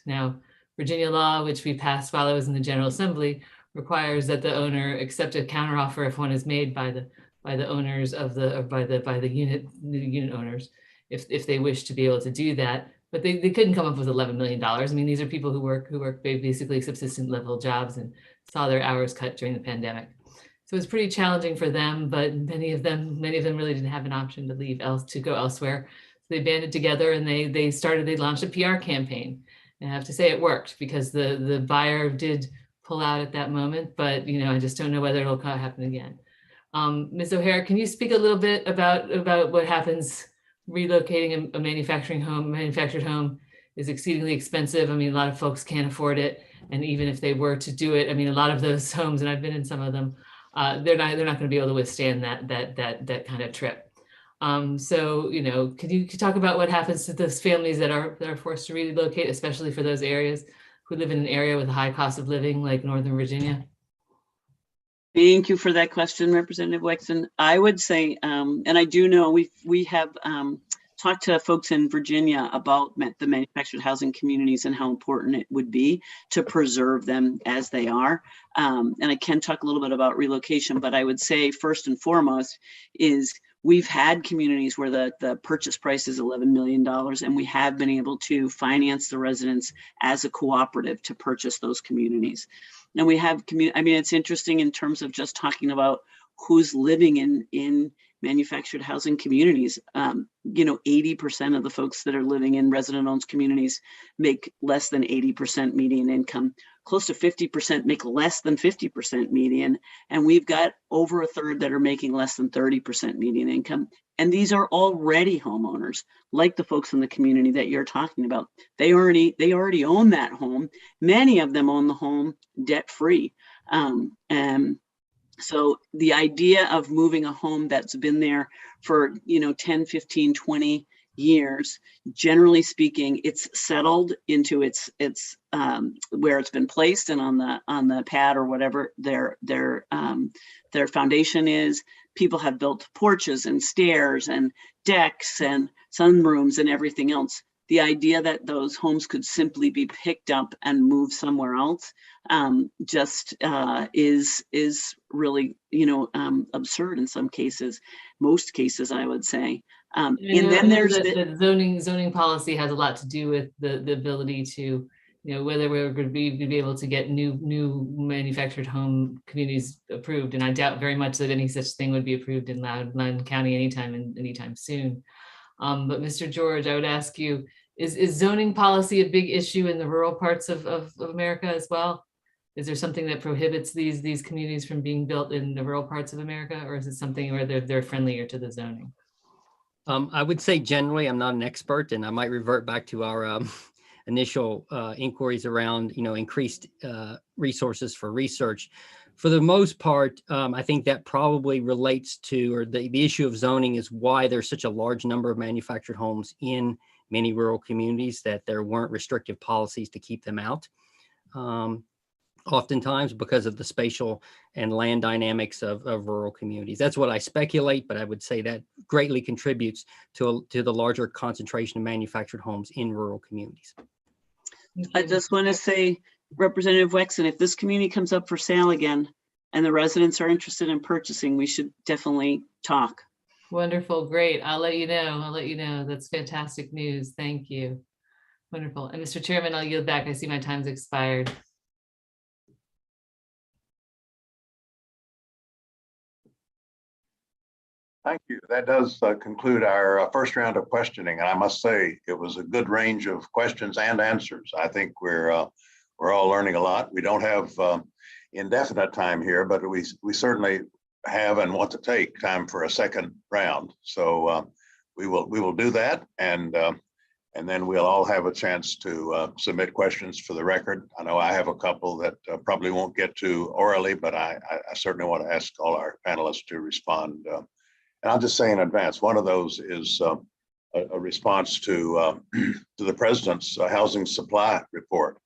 Now, Virginia law, which we passed while I was in the General Assembly, requires that the owner accept a counteroffer if one is made by the owners of by the unit owners, if they wish to be able to do that. But they couldn't come up with $11 million. I mean, these are people who work basically subsistent level jobs and saw their hours cut during the pandemic. So it's pretty challenging for them, but many of them really didn't have an option to leave to go elsewhere. So they banded together and they launched a PR campaign. And I have to say it worked, because the buyer did pull out at that moment, but you know, I just don't know whether it'll happen again. Ms. O'Hara, can you speak a little bit about what happens relocating a manufactured home is exceedingly expensive. I mean, a lot of folks can't afford it. And even if they were to do it, I mean, a lot of those homes, and I've been in some of them, they're not going to be able to withstand that kind of trip. So, you know, could you talk about what happens to those families that are forced to relocate, especially for those areas who live in an area with a high cost of living like Northern Virginia? Thank you for that question, Representative Wexton. I would say, and I do know we have talked to folks in Virginia about the manufactured housing communities and how important it would be to preserve them as they are. And I can talk a little bit about relocation, but I would say first and foremost is we've had communities where the purchase price is $11 million, and we have been able to finance the residents as a cooperative to purchase those communities. And we have I mean, it's interesting in terms of just talking about who's living in manufactured housing communities. You know, 80% of the folks that are living in resident-owned communities make less than 80% median income. Close to 50% make less than 50% median. And we've got over a third that are making less than 30% median income. And these are already homeowners, like the folks in the community that you're talking about. They already own that home. Many of them own the home debt-free. And so the idea of moving a home that's been there for, you know, 10, 15, 20 years, generally speaking, it's settled into its where it's been placed and on the pad or whatever their foundation is. People have built porches and stairs and decks and sunrooms and everything else. The idea that those homes could simply be picked up and moved somewhere else just is really, you know, absurd in some cases, most cases, I would say. And then there's the zoning policy has a lot to do with the ability to, you know, whether we're going to be able to get new manufactured home communities approved. And I doubt very much that any such thing would be approved in Loudoun County anytime soon. But Mr. George, I would ask you, is zoning policy a big issue in the rural parts of America as well? Is there something that prohibits these communities from being built in the rural parts of America, or is it something where they're friendlier to the zoning? I would say generally, I'm not an expert, and I might revert back to our initial inquiries around, you know, increased resources for research. For the most part, I think that probably relates to, or the issue of zoning is why there's such a large number of manufactured homes in many rural communities, that there weren't restrictive policies to keep them out. oftentimes because of the spatial and land dynamics of rural communities. That's what I speculate, but I would say that greatly contributes to the larger concentration of manufactured homes in rural communities. I just want to say, Representative Wexton, if this community comes up for sale again and the residents are interested in purchasing, we should definitely talk. Wonderful, great. I'll let you know. I'll let you know. That's fantastic news. Thank you. Wonderful. And Mr. Chairman, I'll yield back. I see my time's expired. Thank you. That does conclude our first round of questioning. And I must say, it was a good range of questions and answers. I think we're all learning a lot. We don't have indefinite time here, but we certainly have and want to take time for a second round. So we will do that, and then we'll all have a chance to submit questions for the record. I know I have a couple that probably won't get to orally, but I certainly want to ask all our panelists to respond. And I'll just say in advance, one of those is a response to the president's housing supply report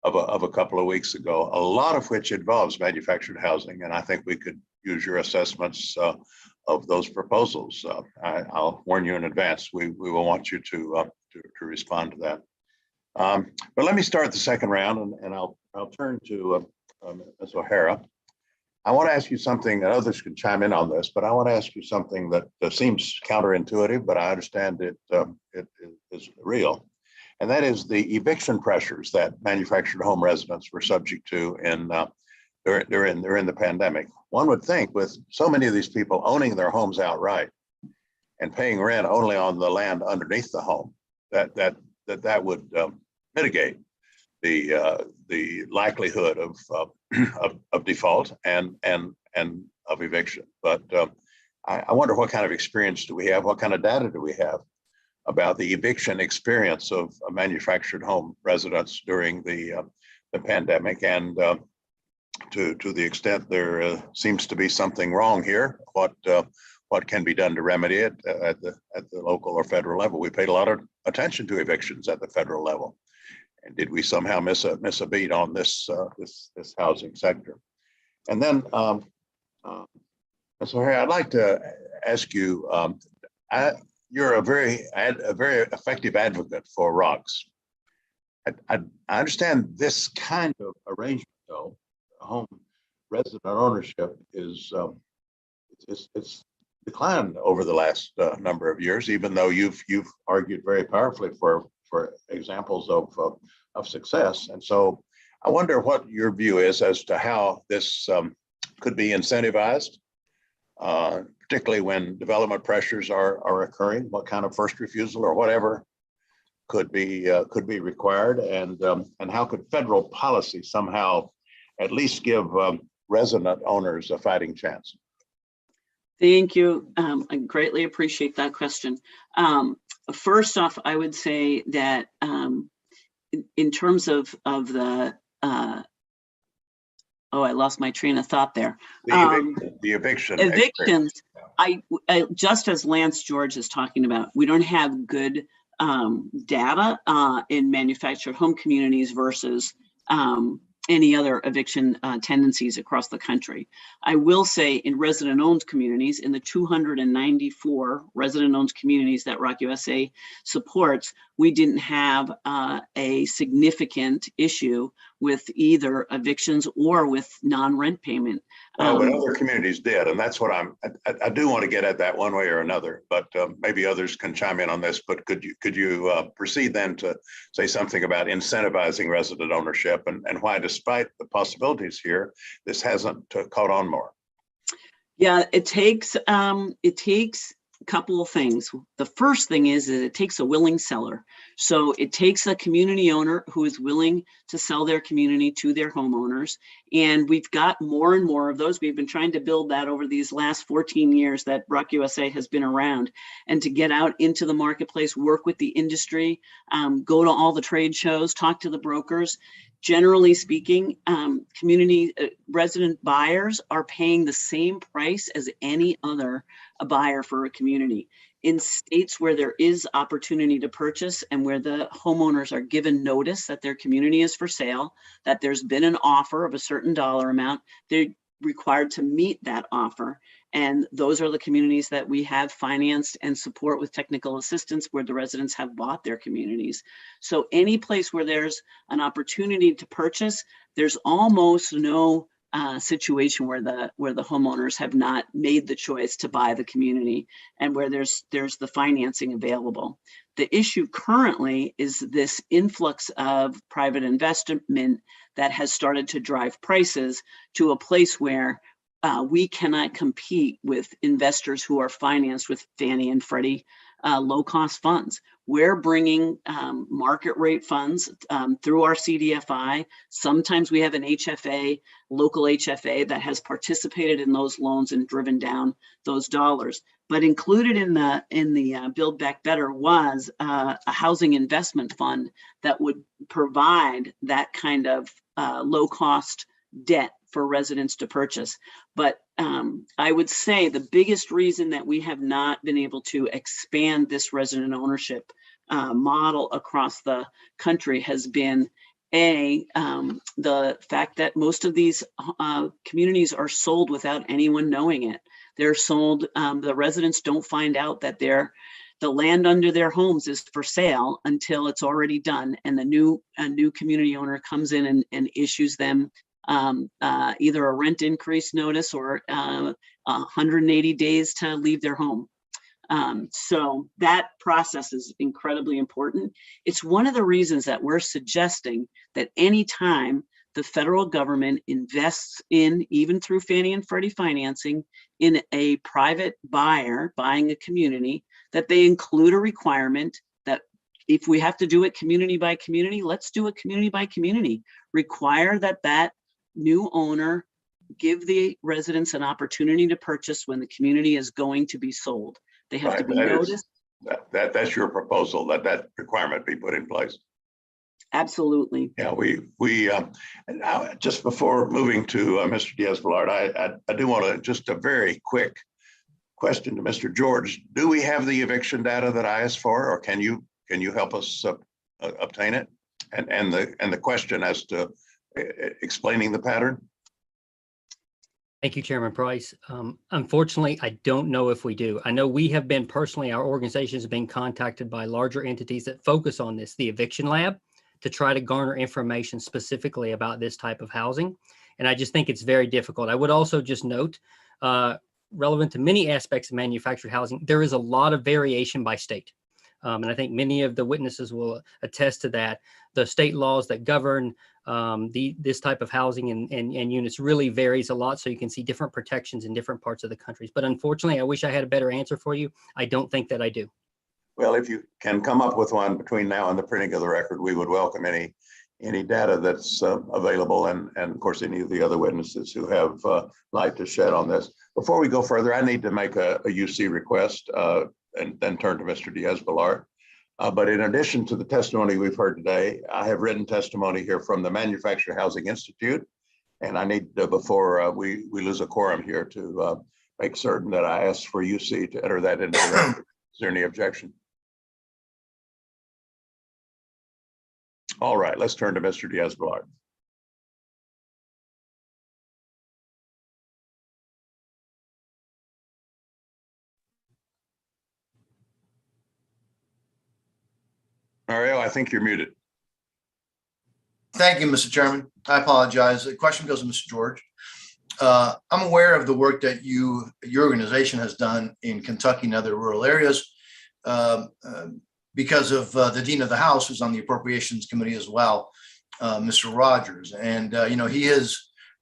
of a couple of weeks ago, a lot of which involves manufactured housing. And I think we could use your assessments of those proposals. I'll warn you in advance, we will want you to respond to that. But let me start the second round, and I'll turn to Ms. O'Hara. I want to ask you something, and others can chime in on this, but I want to ask you something that seems counterintuitive, but I understand it is real. And that is the eviction pressures that manufactured home residents were subject to during the pandemic. One would think, with so many of these people owning their homes outright and paying rent only on the land underneath the home, that would mitigate the likelihood of default and of eviction. But I wonder, what kind of experience do we have? What kind of data do we have about the eviction experience of manufactured home residents during the pandemic? And to the extent there seems to be something wrong here, what can be done to remedy it at the local or federal level? We paid a lot of attention to evictions at the federal level. And did we somehow miss a beat on this housing sector? And then, so Harry, I'd like to ask you, you're a very effective advocate for ROCs. I understand this kind of arrangement, though, home resident ownership is it's declined over the last number of years, even though you've argued very powerfully for examples of success. And so I wonder what your view is as to how this could be incentivized, particularly when development pressures are occurring. What kind of first refusal or whatever could be required, and how could federal policy somehow at least give resident owners a fighting chance? Thank you. I greatly appreciate that question. First off, I would say that in terms of the I lost my train of thought there. The eviction. Evictions. I just as Lance George is talking about, we don't have good data in manufactured home communities versus any other eviction tendencies across the country. I will say in resident-owned communities, in the 294 resident-owned communities that ROC USA supports, we didn't have a significant issue with either evictions or with non-rent payment. Well, but other communities did, and that's what I do want to get at that one way or another, but maybe others can chime in on this. But could you proceed then to say something about incentivizing resident ownership and why, despite the possibilities here, this hasn't caught on more? Yeah, it takes a couple of things. The first thing is that it takes a willing seller. So it takes a community owner who is willing to sell their community to their homeowners. And we've got more and more of those. We've been trying to build that over these last 14 years that ROC USA has been around, and to get out into the marketplace, work with the industry, go to all the trade shows, talk to the brokers. Generally speaking, community resident buyers are paying the same price as any other buyer for a community. In states where there is opportunity to purchase and where the homeowners are given notice that their community is for sale, that there's been an offer of a certain dollar amount, they're required to meet that offer. And those are the communities that we have financed and support with technical assistance, where the residents have bought their communities. So any place where there's an opportunity to purchase, there's almost no situation where the homeowners have not made the choice to buy the community, and where there's the financing available. The issue currently is this influx of private investment that has started to drive prices to a place where we cannot compete with investors who are financed with Fannie and Freddie low-cost funds. We're bringing market rate funds through our CDFI. Sometimes we have an HFA, local HFA, that has participated in those loans and driven down those dollars. But included in the Build Back Better was a housing investment fund that would provide that kind of low-cost debt for residents to purchase. But I would say the biggest reason that we have not been able to expand this resident ownership model across the country has been the fact that most of these communities are sold without anyone knowing it. They're sold, the residents don't find out that the land under their homes is for sale until it's already done, and a new community owner comes in and issues them either a rent increase notice or 180 days to leave their home. So that process is incredibly important. It's one of the reasons that we're suggesting that anytime the federal government invests in, even through Fannie and Freddie financing, in a private buyer buying a community, that they include a requirement that if we have to do it community by community, let's do it community by community. Require that new owner give the residents an opportunity to purchase when the community is going to be sold. They have to be noticed. That's your proposal, that requirement be put in place. Absolutely. Yeah, we now, just before moving to Mr. Diaz-Balart, I do want to, just a very quick question to Mr. George. Do we have the eviction data that I asked for, or can you help us obtain it? And the question as to explaining the pattern. Thank you, Chairman Price. Unfortunately, I don't know if we do. I know we have been personally, our organization has been contacted by larger entities that focus on this, the Eviction Lab, to try to garner information specifically about this type of housing. And I just think it's very difficult. I would also just note, relevant to many aspects of manufactured housing, there is a lot of variation by state. And I think many of the witnesses will attest to that. The state laws that govern this type of housing and units really varies a lot. So you can see different protections in different parts of the country. But unfortunately, I wish I had a better answer for you. I don't think that I do. Well, if you can come up with one between now and the printing of the record, we would welcome any data that's available, and of course any of the other witnesses who have light to shed on this. Before we go further, I need to make a UC request and then turn to Mr. Diaz-Balart. But in addition to the testimony we've heard today, I have written testimony here from the Manufactured Housing Institute, and I need before we lose a quorum here to make certain that I ask for UC to enter that into the record. Is there any objection? All right, let's turn to Mr. Diaz-Balart. Mario, I think you're muted. Thank you, Mr. Chairman. I apologize. The question goes to Mr. George. I'm aware of the work that your organization has done in Kentucky and other rural areas because of the Dean of the House, who's on the Appropriations Committee as well, Mr. Rogers. And, he has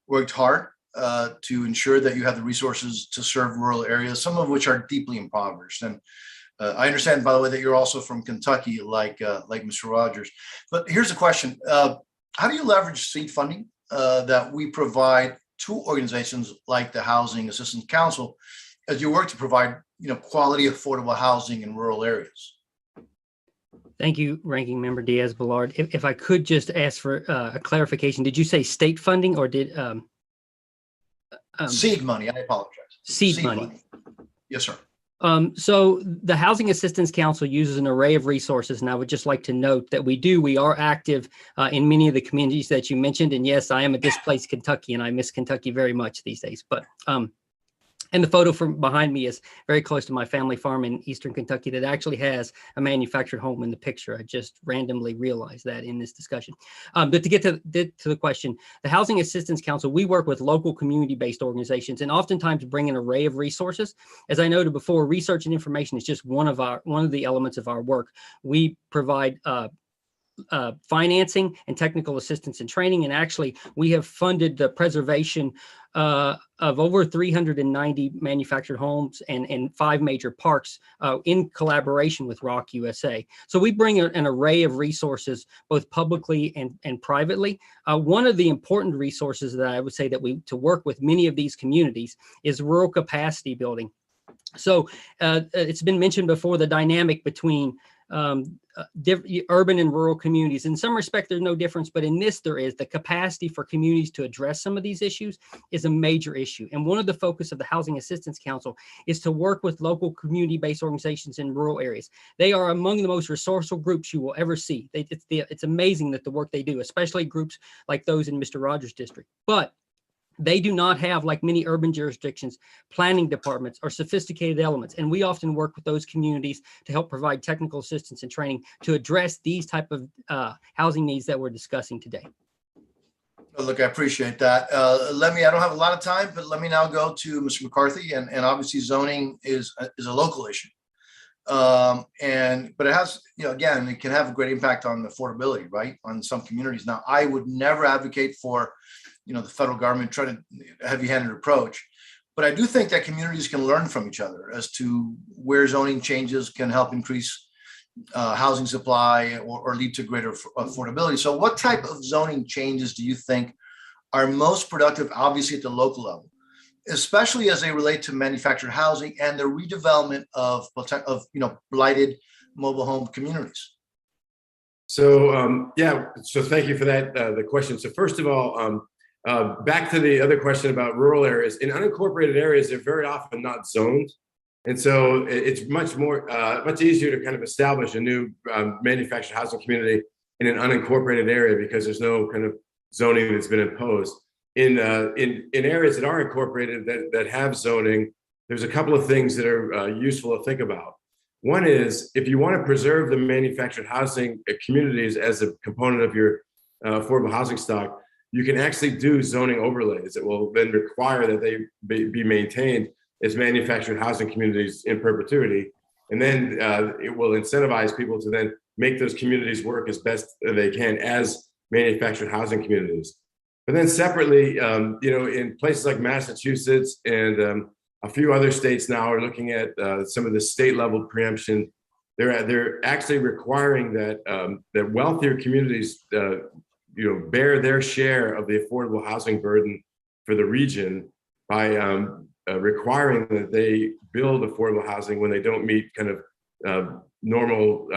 worked hard to ensure that you have the resources to serve rural areas, some of which are deeply impoverished. And I understand, by the way, that you're also from Kentucky, like Mr. Rogers. But here's the question. How do you leverage seed funding that we provide to organizations like the Housing Assistance Council as you work to provide, quality, affordable housing in rural areas? Thank you, Ranking Member Diaz-Balart. If I could just ask for a clarification, did you say state funding or did seed money? I apologize. Seed money. Yes, sir. So the Housing Assistance Council uses an array of resources, and I would just like to note that we are active in many of the communities that you mentioned. And yes, I am a displaced Kentuckian. I miss Kentucky very much these days. But and the photo from behind me is very close to my family farm in Eastern Kentucky that actually has a manufactured home in the picture. I just randomly realized that in this discussion. But to get to the question, the Housing Assistance Council, we work with local community-based organizations and oftentimes bring an array of resources. As I noted before, research and information is just one of the elements of our work. We provide financing and technical assistance and training. And actually, we have funded the preservation of over 390 manufactured homes and 5 major parks in collaboration with Rock USA. So we bring an array of resources, both publicly and privately. One of the important resources that I would say that to work with many of these communities is rural capacity building. So it's been mentioned before, the dynamic between urban and rural communities. In some respect, there's no difference, but in this, there is. The capacity for communities to address some of these issues is a major issue. And one of the focus of the Housing Assistance Council is to work with local community-based organizations in rural areas. They are among the most resourceful groups you will ever see. It's amazing that the work they do, especially groups like those in Mr. Rogers' district. But they do not have, like many urban jurisdictions, planning departments or sophisticated elements. And we often work with those communities to help provide technical assistance and training to address these type of housing needs that we're discussing today. Look, I appreciate that. I don't have a lot of time, but let me now go to Mr. McCarthy. And obviously zoning is a local issue. But it has, again, it can have a great impact on affordability, right? On some communities. Now, I would never advocate for the federal government try to heavy-handed approach. But I do think that communities can learn from each other as to where zoning changes can help increase housing supply or lead to greater affordability. So what type of zoning changes do you think are most productive, obviously at the local level, especially as they relate to manufactured housing and the redevelopment of blighted mobile home communities? So, so thank you for that, the question. So first of all, back to the other question about rural areas. In unincorporated areas, they're very often not zoned. And so it's much easier to kind of establish a new manufactured housing community in an unincorporated area because there's no kind of zoning that's been imposed. In areas that are incorporated that have zoning, there's a couple of things that are useful to think about. One is, if you want to preserve the manufactured housing communities as a component of your affordable housing stock, you can actually do zoning overlays that will then require that they be maintained as manufactured housing communities in perpetuity. And then it will incentivize people to then make those communities work as best they can as manufactured housing communities. But then separately, in places like Massachusetts and a few other states now are looking at some of the state level preemption. They're actually requiring that that wealthier communities bear their share of the affordable housing burden for the region by requiring that they build affordable housing when they don't meet kind of normal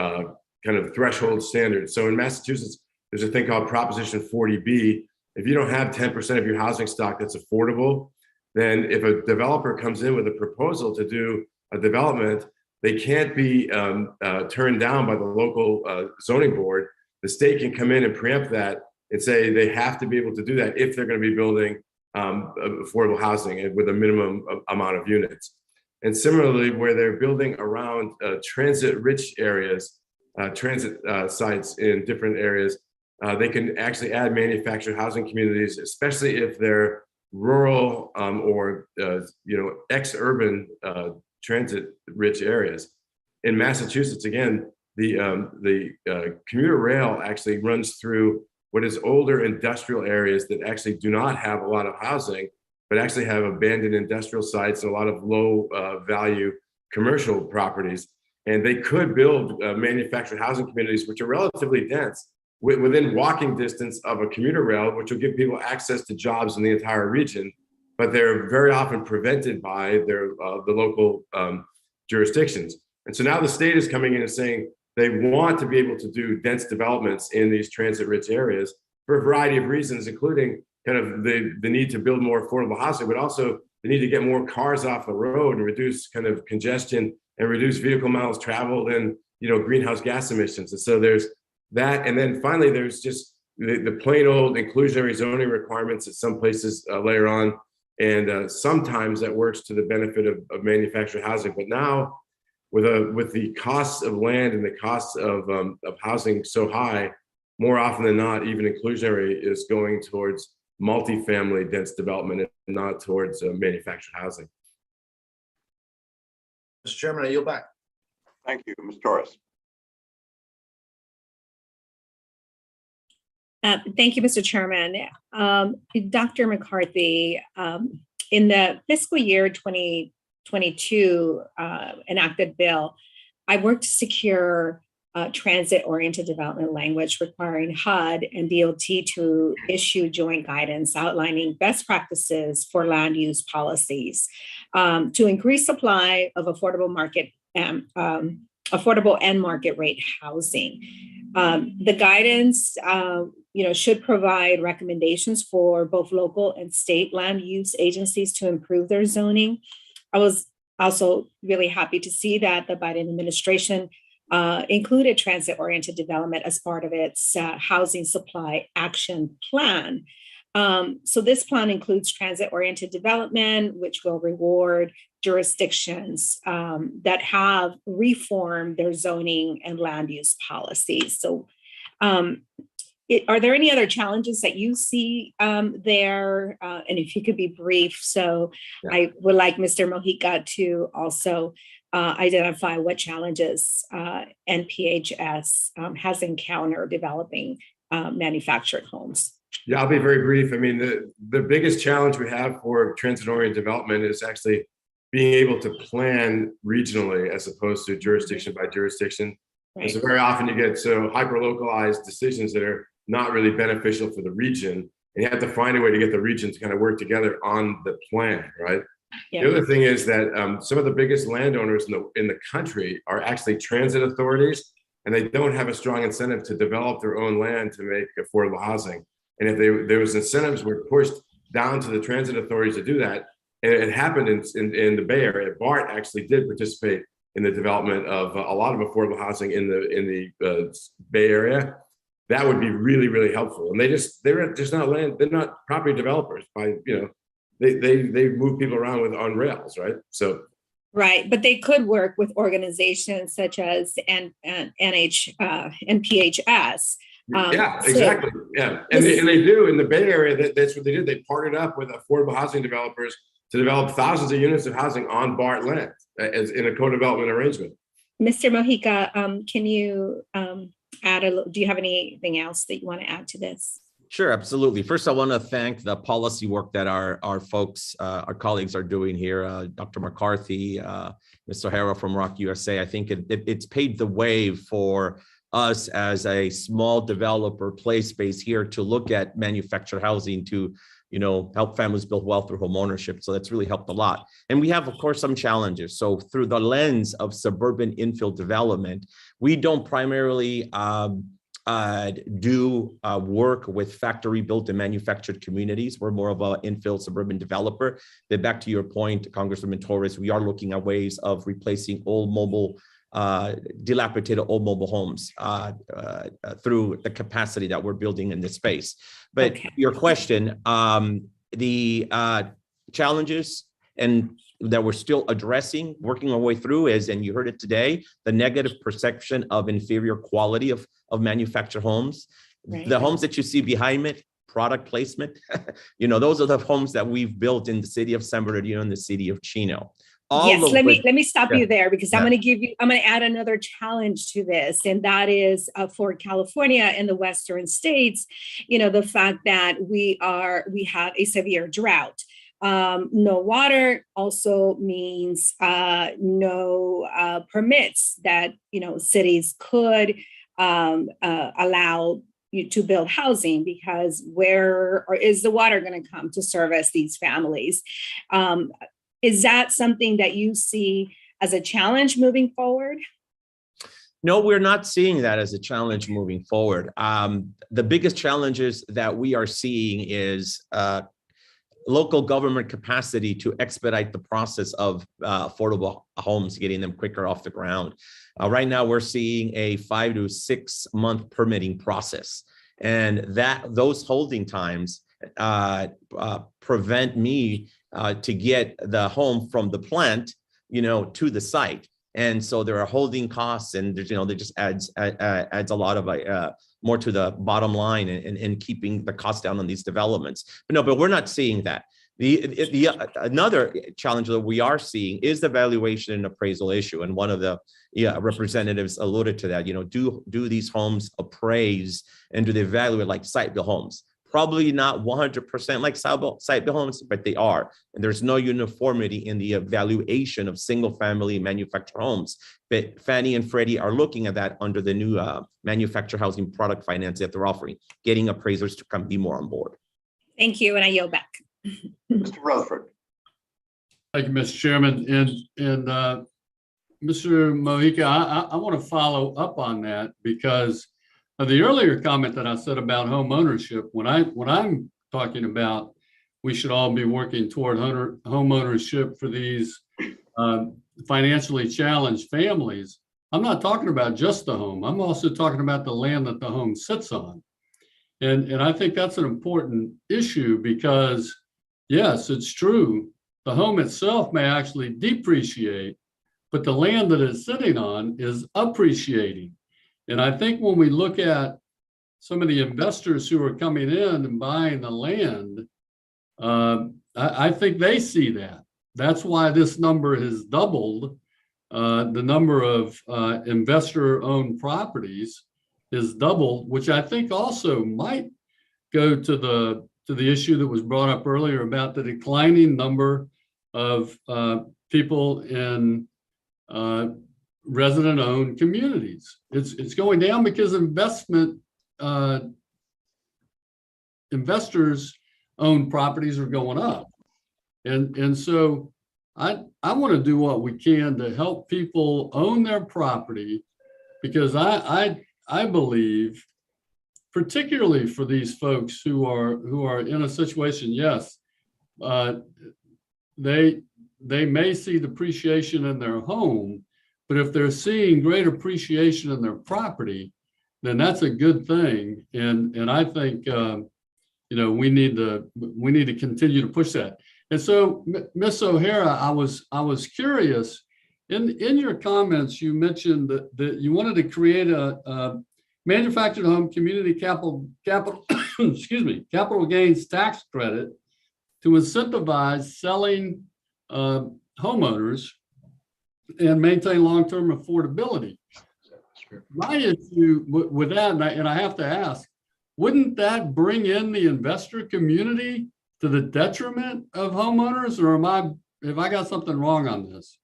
kind of threshold standards. So in Massachusetts, there's a thing called Proposition 40B. If you don't have 10% of your housing stock that's affordable, then if a developer comes in with a proposal to do a development, they can't be turned down by the local zoning board. The state can come in and preempt that and say they have to be able to do that if they're going to be building affordable housing with a minimum amount of units. And similarly, where they're building around transit-rich areas, transit sites in different areas, they can actually add manufactured housing communities, especially if they're rural or ex-urban transit-rich areas. In Massachusetts, again, the commuter rail actually runs through what is older industrial areas that actually do not have a lot of housing, but actually have abandoned industrial sites and a lot of low value commercial properties. And they could build manufactured housing communities, which are relatively dense, within walking distance of a commuter rail, which will give people access to jobs in the entire region, but they're very often prevented by the local jurisdictions. And so now the state is coming in and saying they want to be able to do dense developments in these transit-rich areas for a variety of reasons, including kind of the need to build more affordable housing, but also they need to get more cars off the road and reduce kind of congestion and reduce vehicle miles traveled and, greenhouse gas emissions. And so there's that. And then finally, there's just the plain old inclusionary zoning requirements that some places layer on. And sometimes that works to the benefit of manufactured housing. But now with the costs of land and the costs of housing so high, more often than not, even inclusionary is going towards multifamily dense development and not towards manufactured housing. Mr. Chairman, I yield back. Thank you, Ms. Torres. Thank you, Mr. Chairman. Dr. McCarthy, in the fiscal year 2022 enacted bill, I worked to secure transit-oriented development language requiring HUD and DOT to issue joint guidance outlining best practices for land use policies to increase supply of affordable and market rate housing. The guidance, should provide recommendations for both local and state land use agencies to improve their zoning. I was also really happy to see that the Biden administration included transit-oriented development as part of its housing supply action plan. So this plan includes transit-oriented development, which will reward jurisdictions that have reformed their zoning and land use policies. So are there any other challenges that you see there? And if you could be brief. So yeah. I would like Mr. Mojica to also identify what challenges NPHS has encountered developing manufactured homes. Yeah, I'll be very brief. I mean, the biggest challenge we have for transit-oriented development is actually being able to plan regionally as opposed to jurisdiction by jurisdiction. Right. And so very often you get hyper-localized decisions that are not really beneficial for the region. And you have to find a way to get the region to kind of work together on the plan, right? Yeah. The other thing is that some of the biggest landowners in the country are actually transit authorities, and they don't have a strong incentive to develop their own land to make affordable housing. And if those incentives were pushed down to the transit authorities to do that, and it happened in the Bay Area. BART actually did participate in the development of a lot of affordable housing in the Bay Area. That would be really, really helpful. And they're just not land. They're not property developers. They move people around on rails, right? So. Right, but they could work with organizations such as NPHS. Yeah, exactly. Yeah, and they do in the Bay Area. That's what they did. They partnered up with affordable housing developers to develop thousands of units of housing on BART land as in a co-development arrangement. Mr. Mojica, can you do you have anything else that you want to add to this? Sure, absolutely. First, I want to thank the policy work that our folks, our colleagues are doing here. Dr. McCarthy, Mr. O'Hara from Rock USA. I think it's paved the way for us as a small developer play space here to look at manufactured housing to help families build wealth through home ownership. So that's really helped a lot. And we have, of course, some challenges. So through the lens of suburban infill development, we don't primarily do work with factory built and manufactured communities. We're more of an infill suburban developer. But back to your point, Congresswoman Torres, we are looking at ways of replacing dilapidated old mobile homes through the capacity that we're building in this space. But your question, the challenges and that we're still addressing, working our way through is, and you heard it today, the negative perception of inferior quality of manufactured homes. Right. The homes that you see behind me, product placement, those are the homes that we've built in the city of San Bernardino and the city of Chino. Yes, let me stop you there because I'm going to add another challenge to this, and that is for California and the Western states, the fact that we have a severe drought. No water also means no permits that cities could allow you to build housing, because where is the water going to come to service these families? Is that something that you see as a challenge moving forward? No, we're not seeing that as a challenge moving forward. The biggest challenges that we are seeing is local government capacity to expedite the process of affordable homes, getting them quicker off the ground. Right now, we're seeing a 5 to 6 month permitting process, and those holding times prevent me to get the home from the plant, to the site. And so there are holding costs, and there's, that just adds a lot of more to the bottom line and keeping the cost down on these developments. But we're not seeing that. Another challenge that we are seeing is the valuation and appraisal issue. And one of the representatives alluded to that. Do these homes appraise, and do they evaluate like site-built homes? Probably not 100% like site-built homes, but they are. And there's no uniformity in the evaluation of single-family manufactured homes. But Fannie and Freddie are looking at that under the new manufactured housing product financing that they're offering, getting appraisers to come be more on board. Thank you, and I yield back. Mr. Rutherford. Thank you, Mr. Chairman. And Mr. Mojica, I want to follow up on that, because the earlier comment that I said about home ownership, when I'm talking about we should all be working toward home ownership for these financially challenged families, I'm not talking about just the home. I'm also talking about the land that the home sits on. And I think that's an important issue, because yes, it's true, the home itself may actually depreciate, but the land that it's sitting on is appreciating. And I think when we look at some of the investors who are coming in and buying the land, I think they see that. That's why this number has doubled. The number of investor-owned properties is doubled, which I think also might go to the issue that was brought up earlier about the declining number of people in resident-owned communities. It's going down because investors-owned properties are going up, and so I want to do what we can to help people own their property, because I believe, particularly for these folks who are in a situation, yes, they may see depreciation in their home, but if they're seeing great appreciation in their property, then that's a good thing. And I think we need to continue to push that. And so, Ms. O'Hara, I was curious. In your comments, you mentioned that you wanted to create a manufactured home community capital excuse me, capital gains tax credit to incentivize selling homeowners and maintain long-term affordability. My issue with that, and I have to ask, wouldn't that bring in the investor community to the detriment of homeowners, or have I got something wrong on this?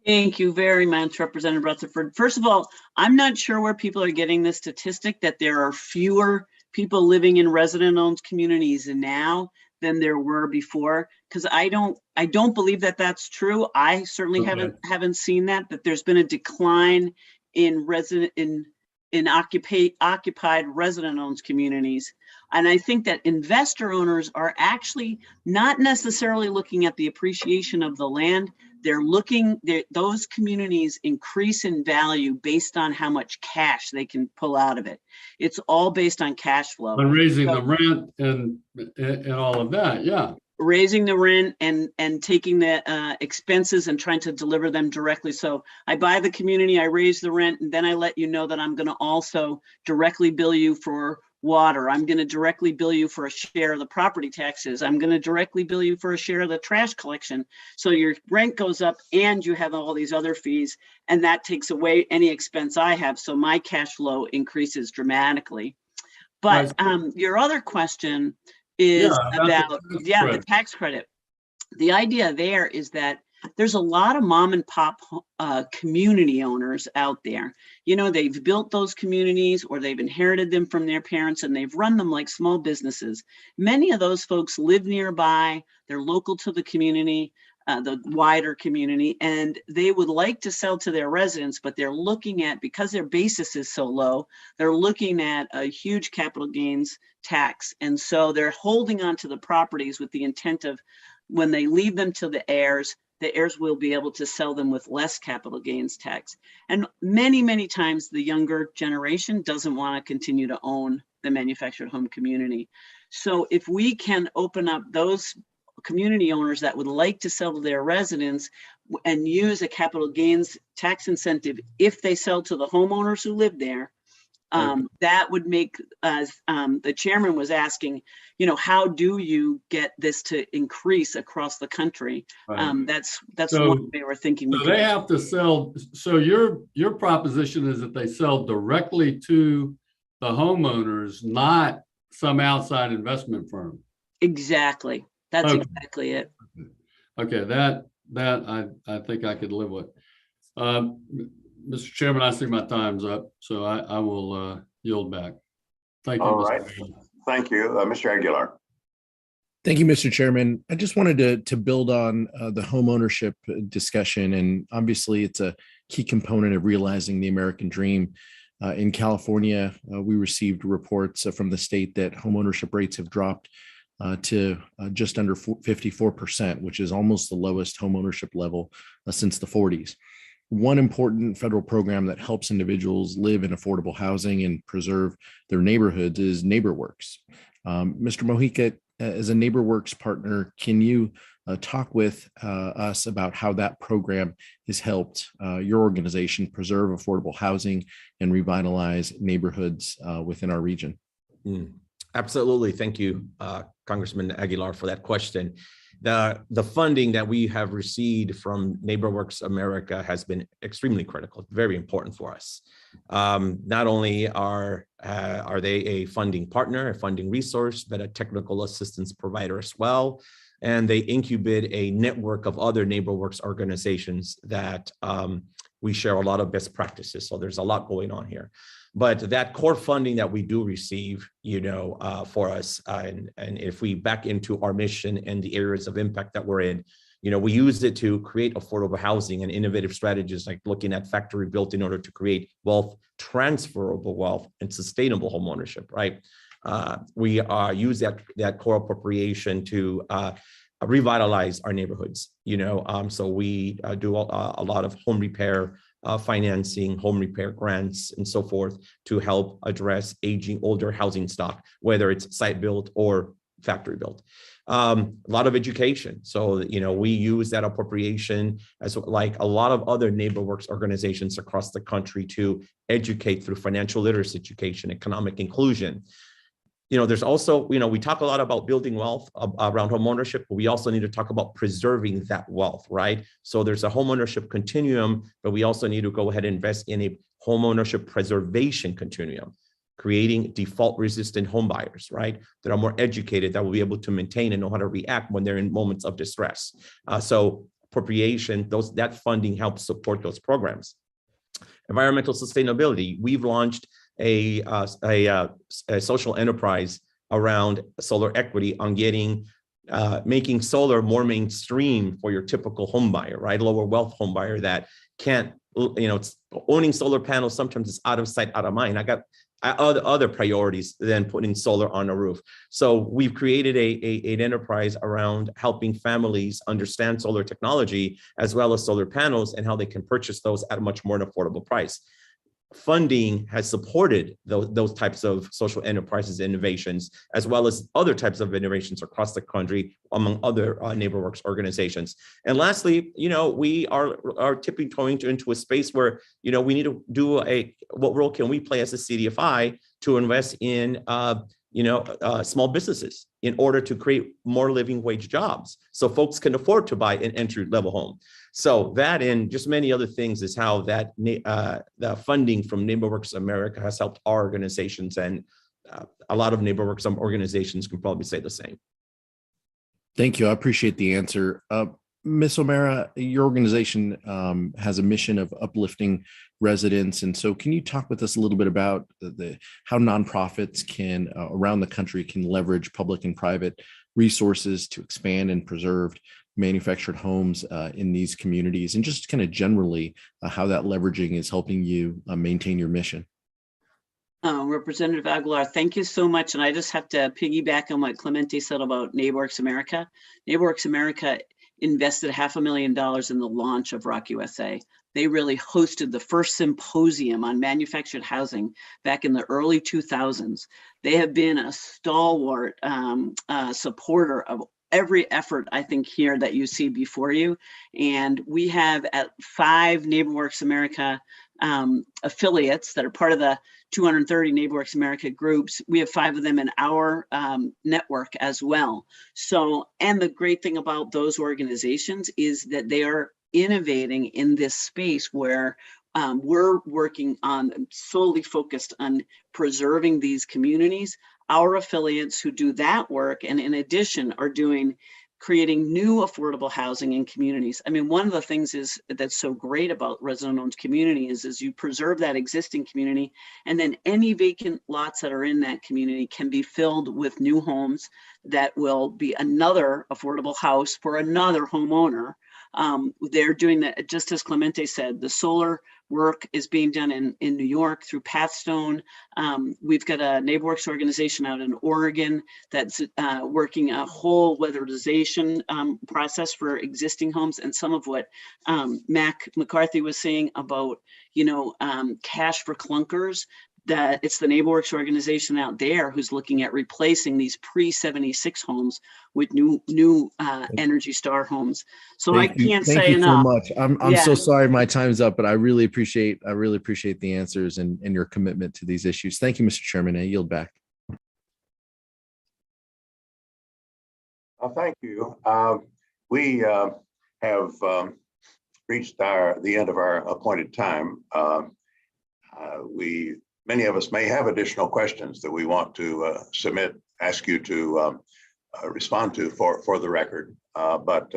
Thank you very much, Representative Rutherford. First of all, I'm not sure where people are getting the statistic that there are fewer people living in resident-owned communities now than there were before, because I don't believe that that's true. I certainly haven't seen that there's been a decline in occupied resident-owned communities. And I think that investor owners are actually not necessarily looking at the appreciation of the land. They're looking, those communities increase in value based on how much cash they can pull out of it. It's all based on cash flow. And raising the rent and all of that, yeah. Raising the rent and taking the expenses and trying to deliver them directly. So I buy the community, I raise the rent, and then I let you know that I'm going to also directly bill you for water. I'm going to directly bill you for a share of the property taxes. I'm going to directly bill you for a share of the trash collection. So your rent goes up and you have all these other fees, and that takes away any expense I have. So my cash flow increases dramatically. But your other question is about the tax credit. The idea there is that there's a lot of mom and pop community owners out there. They've built those communities or they've inherited them from their parents and they've run them like small businesses. Many of those folks live nearby, they're local to the community. the wider community, and they would like to sell to their residents, but they're looking at, because their basis is so low, they're looking at a huge capital gains tax. And so they're holding on to the properties with the intent of, when they leave them to the heirs will be able to sell them with less capital gains tax. And many, many times the younger generation doesn't want to continue to own the manufactured home community. So if we can open up those community owners that would like to sell to their residents and use a capital gains tax incentive if they sell to the homeowners who live there, that would make, as the chairman was asking, how do you get this to increase across the country? Right. That's So- what they were thinking. So they have to sell. So your proposition is that they sell directly to the homeowners, not some outside investment firm. Exactly. That's Okay. exactly it. Okay, that I think I could live with. Mr. Chairman, I see my time's up, so I will yield back. Thank you. All Mr. right. Chairman. Thank you, Mr. Aguilar. Thank you, Mr. Chairman. I just wanted to build on the home ownership discussion, and obviously it's a key component of realizing the American dream. In California, we received reports from the state that home ownership rates have dropped to just under 54%, which is almost the lowest home ownership level since the 40s. One important federal program that helps individuals live in affordable housing and preserve their neighborhoods is NeighborWorks. Mr. Mojica, as a NeighborWorks partner, can you talk with us about how that program has helped your organization preserve affordable housing and revitalize neighborhoods within our region? Absolutely. Thank you, Congressman Aguilar, for that question. The funding that we have received from NeighborWorks America has been extremely critical, very important for us. Not only are they a funding partner, a funding resource, but a technical assistance provider as well. And they incubate a network of other NeighborWorks organizations that we share a lot of best practices. So there's a lot going on here. But that core funding that we do receive, for us, and if we back into our mission and the areas of impact that we're in, we use it to create affordable housing and innovative strategies like looking at factory built in order to create wealth, transferable wealth, and sustainable home ownership, right? We use that core appropriation to revitalize our neighborhoods, so we do a lot of home repair financing, home repair grants, and so forth to help address aging older housing stock, whether it's site built or factory built. A lot of education. So, we use that appropriation as like a lot of other NeighborWorks organizations across the country to educate through financial literacy education, economic inclusion. There's also, we talk a lot about building wealth around homeownership, but we also need to talk about preserving that wealth, right? So there's a homeownership continuum, but we also need to go ahead and invest in a homeownership preservation continuum, creating default resistant home buyers, right? That are more educated, that will be able to maintain and know how to react when they're in moments of distress. So appropriation, that funding helps support those programs. Environmental sustainability, we've launched a social enterprise around solar equity on making solar more mainstream for your typical home buyer, right? Lower wealth home buyer that can't, it's owning solar panels sometimes is out of sight, out of mind. I got other priorities than putting solar on a roof. So we've created an enterprise around helping families understand solar technology as well as solar panels and how they can purchase those at a much more affordable price. Funding has supported those types of social enterprises innovations, as well as other types of innovations across the country, among other NeighborWorks organizations. And lastly, we are tipping toeing into a space where, we need to do what role can we play as a CDFI to invest in, small businesses in order to create more living wage jobs so folks can afford to buy an entry-level home. So that and just many other things is how that the funding from NeighborWorks America has helped our organizations, and a lot of NeighborWorks organizations can probably say the same. Thank you. I appreciate the answer. Ms. O'Mara, your organization has a mission of uplifting residents. And so can you talk with us a little bit about how nonprofits can around the country can leverage public and private resources to expand and preserve manufactured homes in these communities, and just kind of generally how that leveraging is helping you maintain your mission. Representative Aguilar, thank you so much. And I just have to piggyback on what Clemente said about NeighborWorks America. NeighborWorks America invested $500,000 in the launch of Rock USA. They really hosted the first symposium on manufactured housing back in the early 2000s. They have been a stalwart supporter of every effort, I think, here that you see before you. And we have at 5 NeighborWorks America affiliates that are part of the 230 NeighborWorks America groups. We have 5 of them in our network as well. So, and the great thing about those organizations is that they are innovating in this space where we're working on solely focused on preserving these communities. Our affiliates who do that work, and in addition are creating new affordable housing in communities. I mean, one of the things that's so great about resident-owned community is you preserve that existing community, and then any vacant lots that are in that community can be filled with new homes that will be another affordable house for another homeowner. They're doing that, just as Clemente said, the solar work is being done in New York through Pathstone. We've got a NeighborWorks organization out in Oregon that's working a whole weatherization process for existing homes, and some of what McCarthy was saying about, cash for clunkers. That it's the NeighborWorks organization out there who's looking at replacing these pre-76 homes with new Energy Star homes. So I can't say enough. Thank you so much. I'm so sorry my time's up, but I really appreciate the answers and your commitment to these issues. Thank you, Mr. Chairman. I yield back. Thank you. We have reached the end of our appointed time. Many of us may have additional questions that we want to ask you to respond to for the record. But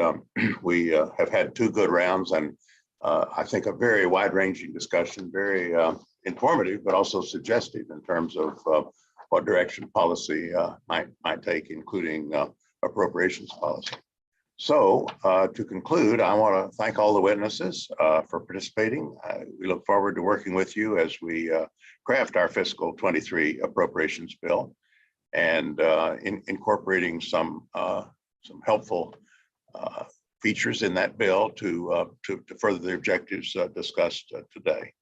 we have had 2 good rounds, and I think a very wide-ranging discussion, very informative, but also suggestive in terms of what direction policy might take, including appropriations policy. So to conclude, I want to thank all the witnesses for participating. We look forward to working with you as we craft our fiscal 23 appropriations bill and incorporating some helpful features in that bill to further the objectives discussed today.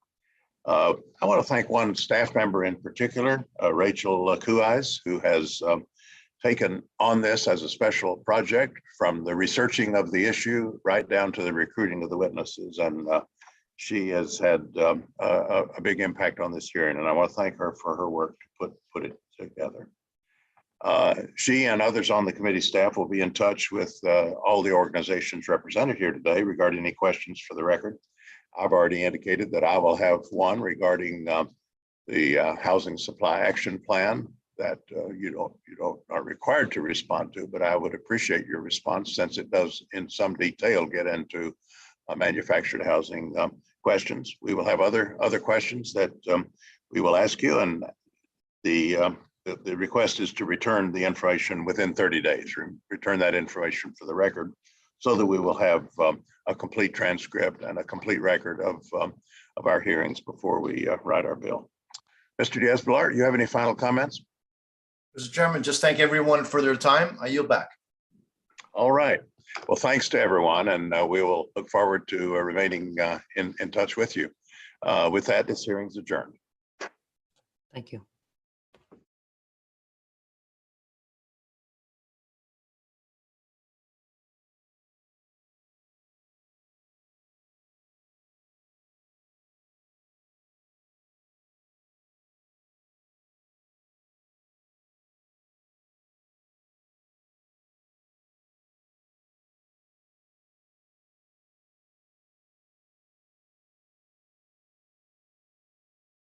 I want to thank one staff member in particular, Rachel Kuais, who has taken on this as a special project, from the researching of the issue right down to the recruiting of the witnesses. And she has had a big impact on this hearing, and I want to thank her for her work to put it together. She and others on the committee staff will be in touch with all the organizations represented here today regarding any questions for the record. I've already indicated that I will have one regarding the Housing Supply Action Plan that you are required to respond to, but I would appreciate your response, since it does in some detail get into manufactured housing questions. We will have other questions that we will ask you, and the request is to return the information within 30 days. Return that information for the record, so that we will have a complete transcript and a complete record of our hearings before we write our bill. Mr. Diaz-Balart, you have any final comments? Mr. Chairman, just thank everyone for their time. I yield back. All right. Well, thanks to everyone, and we will look forward to remaining in touch with you. With that, this hearing is adjourned. Thank you.